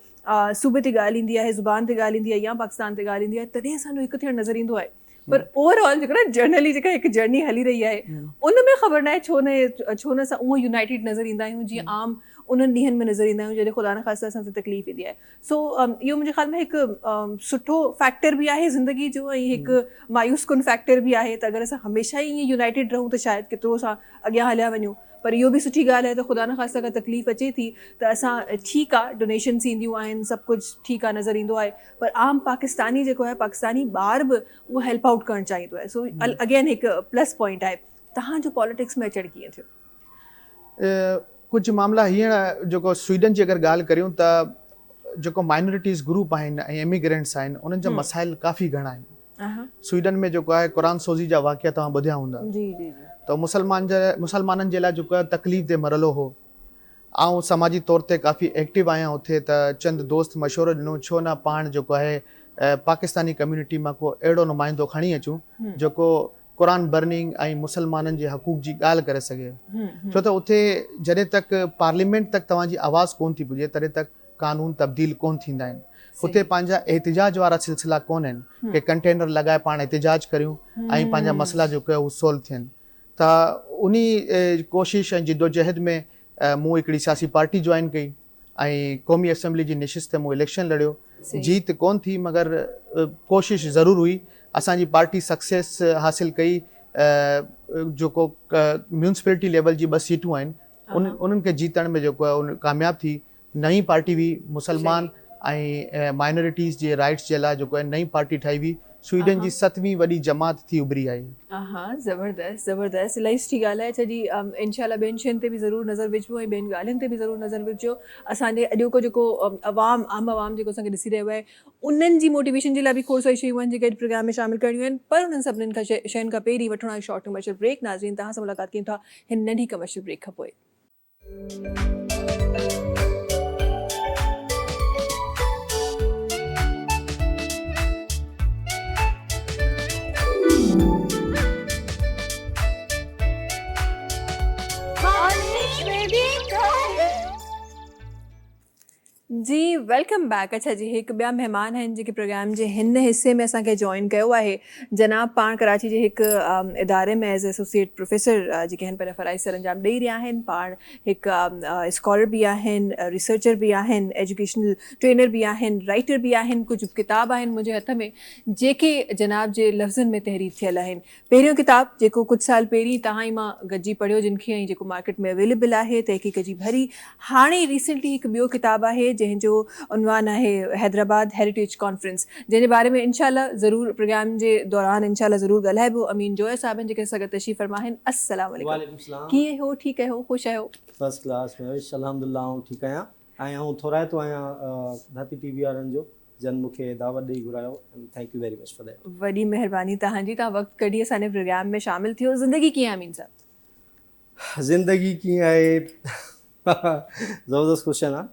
सूबे ते ॻाल्हि ईंदी आहे, ज़ुबान ते ॻाल्हि ईंदी आहे, या पाकिस्तान ते ॻाल्हि ईंदी आहे, तॾहिं असांजो हिकु थियणु नज़र ईंदो आहे। पर ओवरऑल जेको न जर्नली जेका हिकु जर्नी हली रही आहे, उन में ख़बर न आहे छो न असां उहो यूनाइटेड नज़र ईंदा आहियूं जीअं आम उन्हनि ॾींहंनि में नज़र ईंदा आहियूं जॾहिं ख़ुदा न ख़ास्ता असां ते तकलीफ़ ईंदी आहे। सो इहो मुंहिंजे ख़्याल में हिकु सुठो फैक्टर बि आहे ज़िंदगी जो, ऐं हिकु मायूस कुन फैक्टर बि आहे। त अगरि असां हमेशह ई ईअं यूनाइटेड रहूं त शायदि केतिरो असां अॻियां हलिया वञूं। पर इहो बि सुठी ॻाल्हि आहे त ख़ुदा न ख़ास्ता का तकलीफ़ अचे थी त असां ठीकु आहे, डोनेशन्स ईंदियूं आहिनि, सभु कुझु ठीकु आहे, नज़र ईंदो आहे, पर आम पाकिस्तानी जेको आहे, पाकिस्तानी ॿार बि उहो हेल्प आउट करणु चाहींदो आहे। सो अगेन हिकु प्लस पॉइंट आहे। तव्हांजो पॉलिटिक्स में अचणु कीअं थियो? कुझु मामला हीअं, जेको स्वीडन जी अगरि ॻाल्हि करियूं त जेको माइनॉरिटीज़ ग्रुप आहिनि ऐं इमिग्रेंट्स आहिनि, उन्हनि जा मसाइल काफ़ी घणा आहिनि। स्वीडन में जेको आहे क़ुरान सोज़ी जा वाक़िया तव्हां ॿुधिया हूंदा, त मुसलमाननि जे लाइ जेको आहे तकलीफ़ दे मरहलो हो। ऐं समाजी तौर ते काफ़ी एक्टिव आहियां उते, त चंद दोस्त मशवरो ॾिनो छो न पाण जेको आहे पाकिस्तानी कम्यूनिटी मां को अहिड़ो नुमाइंदो खणी अचूं जेको क़ुरान बर्निंग ऐं मुसलमाननि जे हक़ूक़ जी ॻाल्हि करे सघे। छो त उते जॾहिं तक पार्लियामेंट तक तव्हांजी आवाज़ कोन थी पुॼे, तॾहिं तक कानून तब्दील कोन थींदा आहिनि। उते पंहिंजा एहतिजाज वारा सिलसिला कोन आहिनि कि कंटेनर लॻाए पाण एहतिजाज करियूं ऐं पंहिंजा मसइला जेको आहे उहे सोल्व थियनि। त उन कोशिश ऐं जिदोजहद में मूं हिकिड़ी सियासी पार्टी जॉइन कई ऐं क़ौमी असेंबली जी निशिस्त ते मूं इलेक्शन लड़ियो। जीत कोन थी मगर कोशिश ज़रूरु हुई। असांजी पार्टी सक्सेस हासिल कई। जेको म्यूनसिपैलिटी लेवल जी 2 सीटूं आहिनि उन्हनि खे जीतण में जेको आहे उन कामयाबु थी। नई पार्टी हुई मुसलमान ऐं माइनॉरिटीज़ जे राइट्स जे लाइ जेको आहे नई पार्टी ठाही हुई। स्वीडन जी 7वीं वॾी जमात थी उभरी आई। ज़बरदस्त ज़बरदस्त, इलाही सुठी ॻाल्हि आहे। अच्छा जी, इनशाला ॿियनि शयुनि ते बि ज़रूरु नज़र विझिबो ऐं ॿियनि ॻाल्हियुनि ते बि ज़रूरु नज़र विझिजो। असांजे अॼोको जेको आम आवाम जेको असांखे ॾिसी रहियो आहे उन्हनि जी मोटिवेशन जे लाइ बि खोड़ सारी शयूं आहिनि जेके प्रोग्राम में शामिलु करणियूं आहिनि। पर उन्हनि सभिनीनि खां शयुनि खां पहिरीं वठणो आहे शॉर्ट कमर्शियल ब्रेक। नाज़रीन, तव्हां सां मुलाक़ात कयूं था हिन नंढी कमर्शियल ब्रेक खां पोइ। जी वेलकम बैक। अच्छा जी, हिकु ॿिया महिमान आहिनि जेके प्रोग्राम जे हिन हिसे में असांखे जॉइन कयो आहे। जनाब पाण कराची जे हिकु इदारे में एज़ एसोसिएट प्रोफेसर जेके आहिनि पंहिंजा फ़राइज़ सर अंजाम ॾेई रहिया आहिनि। पाण हिकु स्कॉलर बि आहिनि, रिसर्चर बि आहिनि, एजुकेशनल ट्रेनर बि आहिनि, राइटर बि आहिनि। कुझु किताब आहिनि मुंहिंजे हथ में जेके जनाब जे लफ़्ज़नि में तहरीर थियल आहिनि। पहिरियों किताब जेको कुझु साल पहिरीं तव्हां ई मां गॾिजी पढ़ियो जिनखे ऐं जेको मार्केट में अवेलेबल आहे, तहक़ीक़ जी भरी। हाणे रिसेंटली हिकु ॿियो किताबु आहे जंहिंजो उनवान आहे हैदराबाद हेरिटेज कॉन्फ्रेंस, जंहिंजे बारे में इंशाल्लाह ज़रूरु प्रोग्राम जे दौरान इंशाल्लाह ज़रूरु ॻाल्हाइबो। अमीन जोया साहब आहिनि जेके असां गॾु तशरीफ़ फरमा आहिनि। अस्सलाम वालेकुम, कीअं हो? ठीकु आहियो? ख़ुशि आहियो? फर्स्ट क्लास में अल्हम्दुलिल्लाह आऊं ठीकु आहियां। ऐं आऊं थोराइतो आहियां धाती टीवी वारनि जो जन मूंखे दावत ॾेई घुरायो। Thank U very much for that. वॾी महिरबानी तव्हांजी, तव्हां वक़्तु कढी असांजे प्रोग्राम में शामिलु थियो। ज़िंदगी कीअं आहे अमीन साहब? ज़िंदगी कीअं आहे? ज़बरदस्त क्वेश्चन आहे।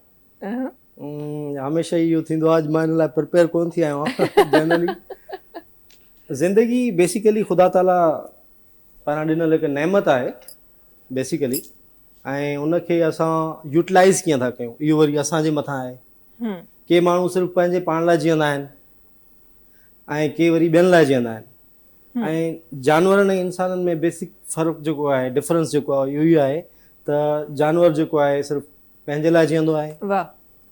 हमेशह इहो थींदो आहे, अॼु मां हिन लाइ प्रिपेयर कोन थी आहियो आहियां। जनरली ज़िंदगी बेसिकली ख़ुदा ताला पारां ॾिनल हिकु नेमत आहे बेसिकली, ऐं उनखे असां यूटिलाइज़ कीअं था कयूं इहो वरी असांजे मथां आहे। के माण्हू सिर्फ़ु पंहिंजे पाण लाइ जीअंदा आहिनि ऐं के वरी ॿियनि लाइ जीअंदा आहिनि। ऐं जानवरनि ऐं इंसाननि में बेसिक फ़र्क़ु जेको आहे, डिफरेंस जेको आहे इहो ई आहे त जानवर जेको आहे सिर्फ़ु पंहिंजे लाइ जीअंदो आहे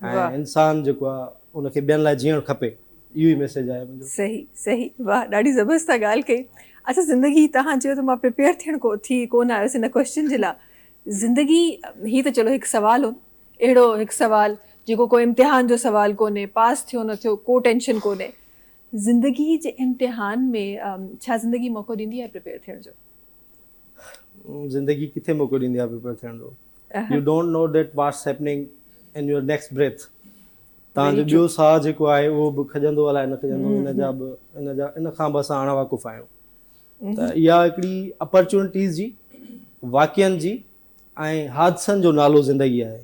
ऐं इंसान जेको आहे उनखे ॿियनि लाइ जीअणु खपे। इहो ई मैसेज आहे मुंहिंजो। सही सही, वाह, ॾाढी ज़बरदस्त ॻाल्हि कई। अच्छा, ज़िंदगी तव्हां चयो त मां प्रिपेयर थियणु थी कोन आयुसि हिन क्वेश्चन जे लाइ। ज़िंदगी ही त चलो हिकु सवाल हो, अहिड़ो हिकु सवाल जेको कोई इम्तिहान जो सवाल कोन्हे, पास थियो न थियो को टेंशन कोन्हे। ज़िंदगी जे इम्तिहान में छा ज़िंदगी मौक़ो ॾींदी आहे प्रिपेयर थियण जो? ज़िंदगी किथे मौक़ो ॾींदी आहे प्रिपेयर थियण जो? You don't know that what's happening in your next breath. तव्हांजो ॿियो साह जेको आहे उहो बि खजंदो अलाए न खजंदो, इन खां बि असां अणावाक़ुफ़ आहियूं। त इहा हिकिड़ी अपॉर्चुनिटीज़ जी, वाक़िअनि जी ऐं हादसनि जो नालो ज़िंदगी आहे।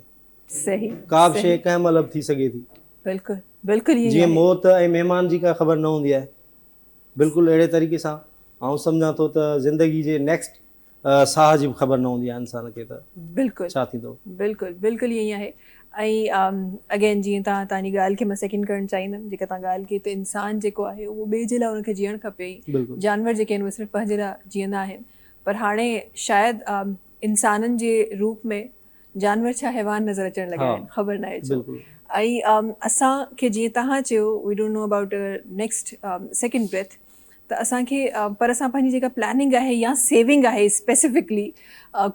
सही, का बि शइ कंहिं महिल बि थी सघे थी। बिल्कुलु बिल्कुलु, जीअं मौत ऐं महिमान जी का ख़बर न हूंदी आहे, बिल्कुलु अहिड़े तरीक़े सां आउं सम्झां थो त ज़िंदगी जे नेक्स्ट साह जी बि ख़बर न हूंदी आहे इंसान खे त बिल्कुलु छा थींदो। बिल्कुलु बिल्कुलु ईअं ई आहे। ऐं अगेन जीअं तव्हांजी ॻाल्हि खे मां सेकेंड करणु चाहींदमि, जेका तव्हां ॻाल्हि कई त इंसान जेको आहे उहो ॿिए जे लाइ उनखे जीअणु खपे। जानवर जेके आहिनि उहे सिर्फ़ु पंहिंजे लाइ जीअंदा आहिनि, पर हाणे शायदि इंसाननि जे रूप में जानवर छा हैवान नज़र अचणु लॻा आहिनि, ख़बर न आहे छो। ऐं असांखे जीअं तव्हां चयो we don't know about next second breath, त असांखे पर असां पंहिंजी जेका प्लानिंग आहे या सेविंग आहे specifically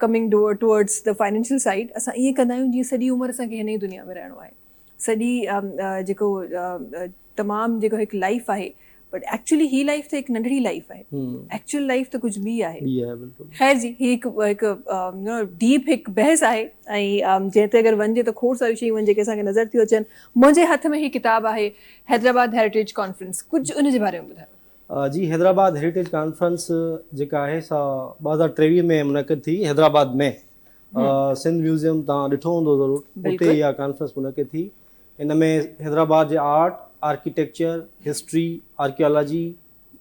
coming towards the financial side, असां ईअं कंदा आहियूं जीअं सॼी उमिरि असांखे हिन ई दुनिया में रहणो आहे। सॼी जेको तमामु जेको हिकु लाइफ आहे, बट एक्चुअली ही लाइफ त हिकु नंढड़ी लाइफ आहे। एक्चुअल लाइफ त कुझु ॿी आहे। ख़ैर जी, ही हिकु डीप हिकु बहस आहे ऐं जंहिं ते अगरि वञिजे त खोड़ सारियूं शयूं आहिनि जेके असांखे नज़र थियूं अचनि। मुंहिंजे हथ में ही किताबु आहे हैदराबाद हेरिटेज कॉन्फ्रेंस, कुझु उन जे बारे में ॿुधायो। जी, हैदराबाद हेरिटेज कॉन्फ्रेंस जेका आहे सा 2023 में मुनक़िद थी हैदराबाद में। सिंध म्यूज़ियम तव्हां ॾिठो हूंदो ज़रूरु, उते इहा कॉन्फ्रेंस मुनक़िद थी। इन में हैदराबाद जे art, architecture, history, archaeology,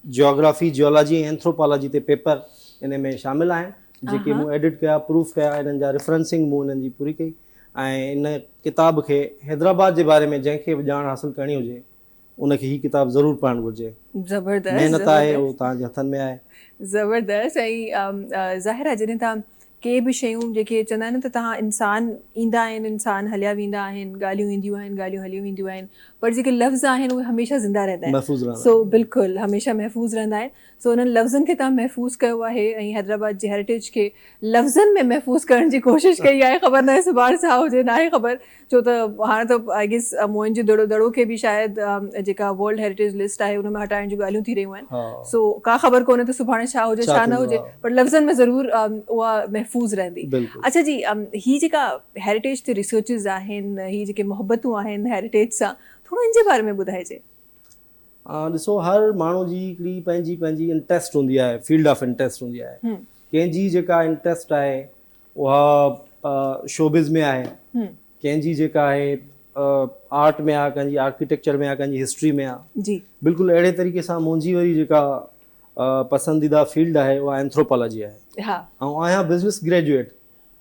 geography, geology ऐं एंथ्रोपोलॉजी ते पेपर इन में शामिल आहिनि जेके मूं एडिट कया, प्रूफ कया, इन्हनि जा रेफरेंसिंग मूं इन्हनि जी पूरी कई। ऐं इन किताब खे हैदराबाद जे बारे में जंहिंखे बि ॼाण हासिलु करणी हुजे उनखे ही किताब ज़रूरु पढ़णु घुरिजे। ज़बरदस्त महिनत आहे उहो तव्हांजे हथनि में आहे। ज़बरदस्त। ऐं ज़ाहिर आहे जॾहिं तव्हां के बि शयूं जेके चवंदा आहिनि न त तव्हां इंसान ईंदा आहिनि, इंसान हलिया वेंदा आहिनि, ॻाल्हियूं ईंदियूं आहिनि, ॻाल्हियूं हलियूं वेंदियूं आहिनि, पर जेके लफ़्ज़ आहिनि उहे हमेशह ज़िंदा रहंदा आहिनि, महफ़ूज़ रहंदा सो बिल्कुलु हमेशह महफ़ूज़ रहंदा आहिनि। सो उन्हनि लफ़्ज़नि खे तव्हां महफ़ूज़ कयो आहे ऐं हैदराबाद जे हेरिटेज खे लफ़्ज़नि में महफ़ूज़ करण जी कोशिशि कई आहे। ख़बर न आहे सुभाणे छा हुजे, न आहे ख़बर, छो त हाणे त आई गेस मोहन जो दड़ो खे बि शायदि जेका वर्ल्ड हेरिटेज लिस्ट आहे उन में हटाइण जूं ॻाल्हियूं थी रहियूं आहिनि। सो का ख़बर कोन्हे त सुभाणे छा हुजे छा न हुजे, पर लफ़्ज़नि में ज़रूरु उहा महफ़ूज़ रहंदी। अच्छा जी, ही जेका हेरिटेज ते रिसर्चिस आहिनि, ही जेके मुहबतूं आहिनि हेरिटेज सां, थोरो इन जे बारे में ॿुधाइजे। ॾिसो, हर माण्हू जी हिकिड़ी पंहिंजी पंहिंजी इंट्रस्ट हूंदी आहे, फील्ड ऑफ इंट्रस्ट हूंदी आहे। कंहिंजी जेका इंट्रस्ट आहे उहा शोबिज़ में आहे, कंहिंजी जेका आहे आर्ट में आहे, कंहिंजी आर्किटेक्चर में आहे, कंहिंजी हिस्ट्री में आहे। जी बिल्कुलु अहिड़े तरीक़े सां मुंहिंजी वरी जेका पसंदीदा फील्ड आहे उहा एंथ्रोपोलॉजी आहे। हा, ऐं आहियां बिज़नेस ग्रेजुएट,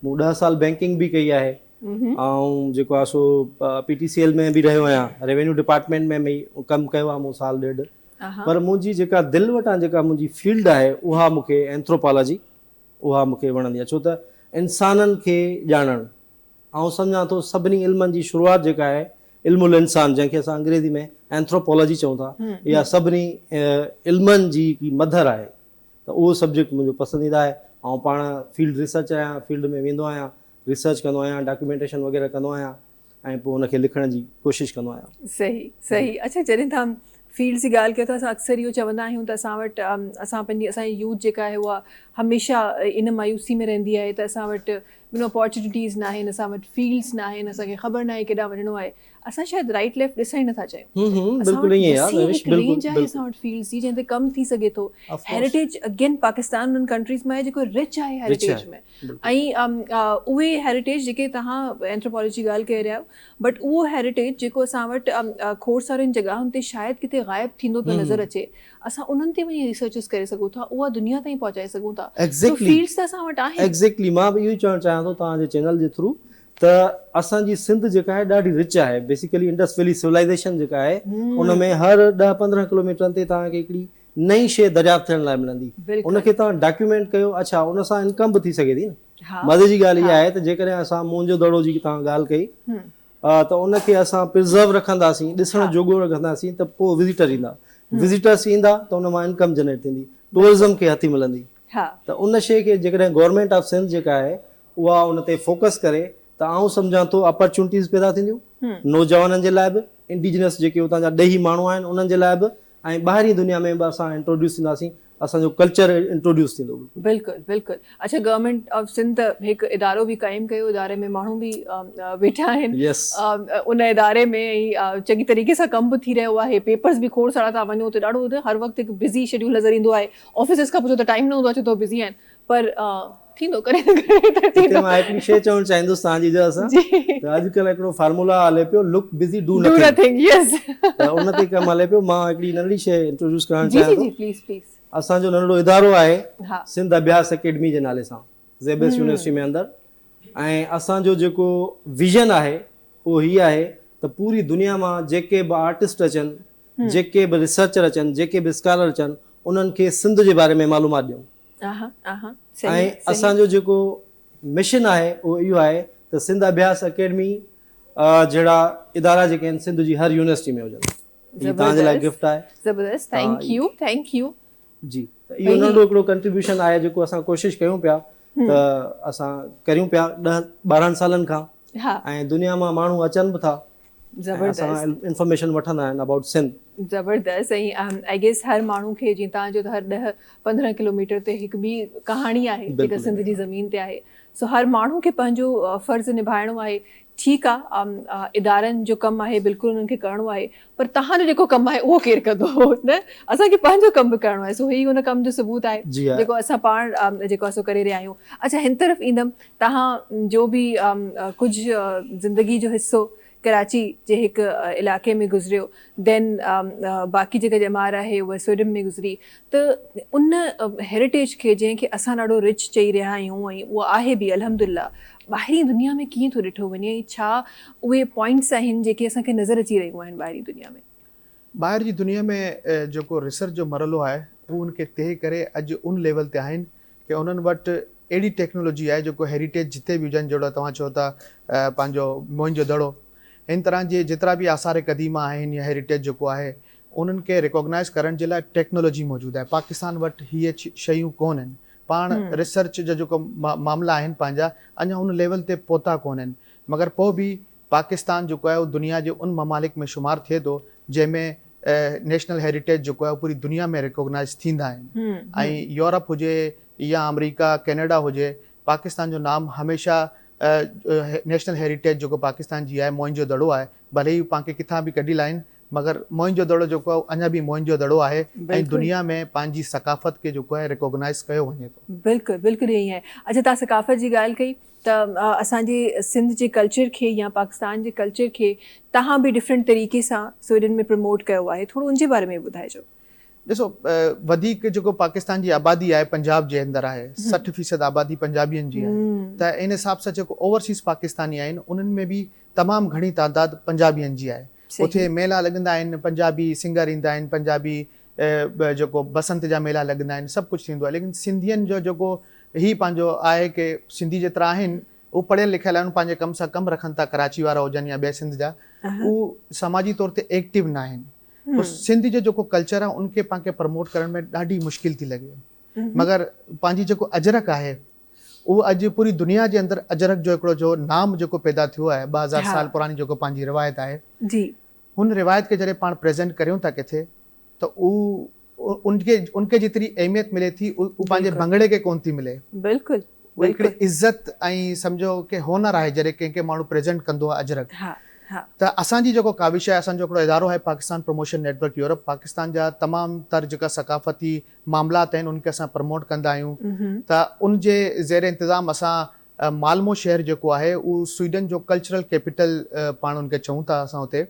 मूं 10 साल बैंकिंग बि कई आहे ऐं जेको आहे सो PTCL में बि रहियो आहियां, रेवेन्यू डिपार्टमेंट में बि कमु कयो आहे मूं साल ॾेढ। पर मुंहिंजी जेका दिलि वटां जेका मुंहिंजी फील्ड आहे उहा मूंखे एंथ्रोपोलॉजी, उहा मूंखे वणंदी आहे, छो त इंसाननि खे ॼाणणु, ऐं सम्झां थो सभिनी इल्मनि जी शुरूआति जेका आहे इल्मुल इंसान, जंहिंखे असां अंग्रेज़ी में एंथ्रोपोलॉजी चऊं था, इहा सभिनी इल्मनि जी मदर आहे। त उहो सब्जेक्ट मुंहिंजो पसंदीदा आहे ऐं पाण फील्ड रिसर्च आहियां, फील्ड में वेंदो आहियां, रिसर्च कंदो आहियां, डॉक्यूमेंटेशन वग़ैरह कंदो आहियां ऐं पोइ उनखे लिखण जी कोशिशि कंदो आहियां। सही सही। अच्छा, जॾहिं तव्हां फील्ड जी ॻाल्हि कयो त असां अक्सर इहो चवंदा आहियूं त असां वटि असां पंहिंजी असांजी यूथ जेका आहे उहा हमेशह इन मायूसी में रहंदी आहे त असां वटि अपॉर्चुनिटीज़ न आहिनि, असां वटि फील्ड्स न आहिनि, असांखे ख़बर न आहे केॾांहुं वञिणो आहे। असां शायदि राइट लेफ्ट ॾिसण ई नथा चाहियूं। बिल्कुलु ईअं आहे, रेंज आहे असां वटि फील्ड्स जी, जंहिं ते कमु थी सघे थो। हेरिटेज अगेन पाकिस्तान उन्हनि कंट्रीज़ में आहे जेको रिच आहे हेरिटेज में, ऐं उहे हेरिटेज जेके तव्हां एंथ्रोपोलॉजी ॻाल्हि करे रहिया आहियो, बट उहो हेरिटेज जेको असां वटि खोड़ सारियुनि जॻहियुनि ते शायदि किथे ग़ाइबु थींदो पियो नज़र अचे, असां उन्हनि ते वञी रिसर्चिस करे सघूं था, उहा दुनिया ताईं पहुचाए सघूं था। फील्ड्स त असां वटि आहिनि। एग्ज़ैक्टली, मां बि इहो ई चवणु चाहियां थो तव्हांजे चैनल जे थ्रू त असांजी सिंध जेका आहे ॾाढी रिच आहे। बेसिकली इंडस वैली सिविलाइज़ेशन जेका आहे उन में हर 10-15 किलोमीटरनि ते तव्हांखे हिकिड़ी नई शइ दरियाफ़्त थियण लाइ मिलंदी, उनखे तव्हां डॉक्यूमेंट कयो। अच्छा, उन सां इनकम बि थी सघे थी न। मज़े जी ॻाल्हि इहा आहे त जेकॾहिं असां मुंहिंजो दड़ो जी तव्हां ॻाल्हि कई त उनखे असां प्रिज़र्व रखंदासीं, ॾिसण जोॻो रखंदासीं, त पोइ विज़िटर ईंदा, विज़िटर्स ईंदा त उन मां इनकम जनरेट थींदी, टूरिज़म खे हथी मिलंदी। त उन शइ खे जेकॾहिं गवर्नमेंट ऑफ सिंध जेका आहे उहा उन ते फोकस करे त आउं सम्झां थो अपॉर्चुनिटीज़ पैदा थींदियूं नौजवाननि जे लाइ बि, इंडिजिनस जेके उतां जा ॾही माण्हू आहिनि उन्हनि जे लाइ बि, ऐं ॿाहिरी दुनिया में बि असां इंट्रोड्यूस थींदासीं, असांजो कल्चर इंट्रोड्यूस थींदो। बिल्कुलु बिल्कुलु। अच्छा, गवर्नमेंट ऑफ सिंध हिकु इदारो बि क़ाइमु कयो, इदारे में माण्हू बि वेठा आहिनि, उन इदारे में चङी तरीक़े सां कमु बि थी रहियो आहे, पेपर्स बि खोड़ सारा था वञो त ॾाढो हर वक़्तु हिकु बिज़ी शेड्यूल नज़र ईंदो आहे। ऑफिसिस खां पुछो त टाइम न हूंदो आहे, छो त बिज़ी आहिनि, पर थींदो करे मां हिकिड़ी शइ चवणु चाहींदुसि तव्हांजी त अॼुकल्ह हिकिड़ो फार्मूला हले पियो, लुक बिज़ी डू नथिंग। त उन ते कमु हले पियो। मां हिकिड़ी नंढड़ी शइ इंट्रोड्यूस करणु चाहियां थो। असांजो नंढड़ो इदारो आहे सिंध अभ्यास अकेडमी जे नाले सां, ज़ेबस यूनिवर्सिटी में अंदरि, ऐं असांजो जेको विज़न आहे उहो हीअ आहे त पूरी दुनिया मां जेके बि आर्टिस्ट अचनि, जेके बि रिसर्चर अचनि, जेके बि स्कॉलर अचनि, उन्हनि खे सिंध जे बारे में मालूमात ॾियूं। ऐं असांजो जेको मिशन आहे उहो इहो आहे त सिंध अभ्यास अकेडमी जहिड़ा इदारा जेके आहिनि सिंध जी हर यूनिवर्सिटी में हुजनि। तव्हांजे लाइ गिफ्ट आहे। ज़बरदस्त, थैंक यू जी। त इहो नंढो हिकिड़ो कंट्रीब्यूशन आहे जेको असां कोशिशि कयूं पिया त असां करियूं पिया 10-12 सालनि खां, ऐं दुनिया मां माण्हू अचनि बि था, असां इंफॉर्मेशन वठंदा आहिनि अबाउट सिंध। ज़बरदस्त। ऐं आई गेस हर माण्हू खे, जीअं तव्हांजो त हर 10-15 किलोमीटर ते हिकु ॿी कहाणी आहे जेका सिंध जी ज़मीन ते आहे, सो हर माण्हू खे पंहिंजो फ़र्ज़ु निभाइणो आहे। ठीकु आहे, इदारनि जो कमु आहे, बिल्कुलु उन्हनि खे करिणो आहे, पर तव्हांजो जेको कमु आहे उहो केरु कंदो न? असांखे पंहिंजो कमु बि करिणो आहे। सो ही हुन कम जो सबूत आहे जेको असां पाण जेको असां करे रहिया आहियूं। अच्छा, हिन तरफ़ ईंदमि, तव्हां जो बि कुझु ज़िंदगी जो हिसो कराची जे हिकु इलाइक़े में गुज़रियो, देन बाक़ी जेका ॼमार आहे उहा स्वीडन में गुज़री, त उन हेरिटेज खे जंहिंखे असां ॾाढो रिच चई रहिया आहियूं, ऐं उहा आहे बि अल्हम्दुलिल्लाह, ॿाहिरी दुनिया में कीअं थो ॾिठो वञे, छा उहे पॉइंट्स आहिनि जेके असांखे नज़र अची रहियूं आहिनि ॿाहिरी दुनिया में? ॿाहिरि जी दुनिया में जेको रिसर्च जो मरहलो आहे उहो उनखे तइ करे अॼु उन लेवल ते आहिनि की उन्हनि वटि अहिड़ी टेक्नोलॉजी आहे जेको हेरिटेज जिते बि हुजनि, जहिड़ो तव्हां चओ था पंहिंजो मोइंजो दड़ो, इन तरह जे जेतिरा बि आसार क़दीमा आहिनि या हेरिटेज जेको आहे उन्हनि खे रिकॉग्नाइज़ करण जे लाइ टेक्नोलॉजी मौजूदु आहे। पाकिस्तान वटि हीअ शयूं कोन आहिनि। पाण रिसर्च जा जेको मामला आहिनि पंहिंजा अञा उन लेवल ते पहुता कोन आहिनि, मगर पोइ बि पाकिस्तान जेको आहे उहो दुनिया जे उन ममालिक में शुमारु थिए थो जंहिंमें नेशनल हेरिटेज जेको आहे पूरी दुनिया में रिकॉग्नाइज़ थींदा आहिनि। ऐं यूरोप हुजे या अमेरिका कैनेडा हुजे, पाकिस्तान जो नाम हमेशह नेशनल हेरिटेज जेको पाकिस्तान जी आहे मोइंजो दड़ो आहे, भले ई पाण खे किथां बि कढी लाइनि मगर मोइंजो दड़ो जेको आहे अञा बि मोइंजो दड़ो आहे ऐं दुनिया में पंहिंजी सकाफ़त खे जेको आहे रिकॉग्नाइज़ कयो वञे थो। बिल्कुलु बिल्कुलु ईअं आहे। अच्छा, तव्हां सकाफ़त जी ॻाल्हि कई त असांजे सिंध जे कल्चर खे या पाकिस्तान जे कल्चर खे तव्हां बि डिफरेंट तरीक़े सां स्वीडन में प्रमोट कयो आहे, थोरो उनजे बारे में ॿुधाइजो। ॾिसो, वधीक जेको पाकिस्तान जी आबादी आहे पंजाब जे अंदरि आहे, 60% आबादी पंजाबियुनि जी आहे, त इन हिसाब सां जेको ओवरसीज़ पाकिस्तानी आहिनि उन्हनि में बि तमामु घणी तादाद पंजाबियुनि जी आहे। उते मेला लॻंदा आहिनि, पंजाबी सिंगर ईंदा आहिनि, पंजाबी जेको बसंत जा मेला लॻंदा आहिनि, सभु कुझु थींदो आहे। लेकिन सिंधियुनि जो जेको ही पंहिंजो आहे की सिंधी जेतिरा आहिनि उहे पढ़ियल लिखियल आहिनि, पंहिंजे कम सां कमु रखनि था, कराची वारा हुजनि या ॿिया सिंध जा, उहे समाजी तौर ते एक्टिव न आहिनि। सिंध जो जेको कल्चर आहे उनखे पाण खे प्रमोट करण में ॾाढी मुश्किल थी लॻे। मगर पंहिंजी जेको अजरक आहे उहो अॼु पूरी दुनिया जे अंदरि अजरक जो हिकिड़ो जो नाम जेको पैदा थियो आहे, 2000 साल पुरानी जेको पंहिंजी रिवायत आहे, हुन रिवायत खे जॾहिं पाण प्रेज़ेंट करियूं था किथे त उनखे जेतिरी अहमियत मिले थी उहो पंहिंजे भंगड़े खे कोन थी मिले। बिल्कुलु, उहा हिकिड़ी इज़त ऐं सम्झो कि हुनर आहे जॾहिं कंहिंखे माण्हू प्रेज़ेंट कंदो आहे अजरक। त असांजी जेको काविश आहे, असांजो हिकिड़ो इदारो आहे Pakistan promotion network Europe, Pakistan जा तमामु तर जेका सकाफ़ती मामलात आहिनि उनखे असां प्रमोट कंदा आहियूं। त उनजे ज़ेर इंतज़ाम असां मालमो शहर जेको आहे उहो स्वीडन जो कल्चरल कैपिटल पाण उनखे चऊं था असां हुते,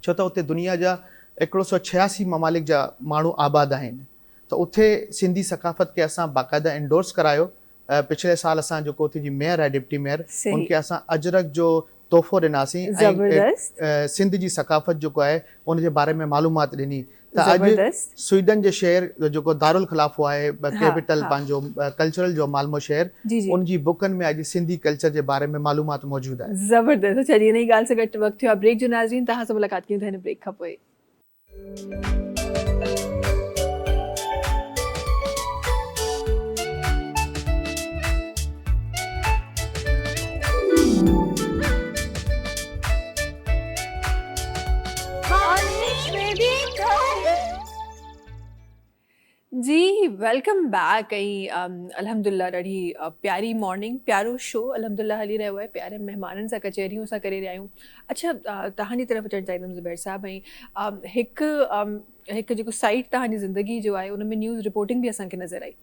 छो त उते दुनिया जा 186 ममालिक जा माण्हू आबाद आहिनि। त उते सिंधी सकाफ़त खे असां बाक़ाइदा एंडोर्स करायो। पिछले साल असां जेको उते जी मेयर आहे, डिप्टी मेयर, उनखे असां अजरक जो तोहफ़ो ॾिनासीं ऐं सिंध जी सकाफ़त जेको आहे उनजे बारे में मालूमात ॾिनी। त अॼु स्वीडन जे शहर जेको दारुल ख़िलाफ़ो आहे, कैपिटल पंहिंजो कल्चरल जो मालमो शहर, उनजी बुकनि में अॼु सिंधी कल्चर जे बारे में मालूमात मौजूदु आहे। ज़बरदस्त। अच्छा, हिन ई ॻाल्हि सां गॾु वक़्तु थियो आहे ब्रेक जो। नाज़रीन, तव्हां सां मुलाक़ात कयूं था हिन ब्रेक खां पोइ। जी, वेलकम बैक। ऐं अल्हम्दुलिल्लाह ॾाढी प्यारी मॉर्निंग, प्यारो शो अल्हम्दुलिल्लाह हली रहियो आहे, प्यारनि महिमाननि सां कचहरियूं सां करे रहिया आहियूं। अच्छा, तव्हांजी तरफ़ अचणु चाहींदमि ज़ुबैर साहब। ऐं हिकु जेको साइट तव्हांजी ज़िंदगी जो आहे उन में न्यूज़ रिपोर्टिंग बि असांखे नज़र आई।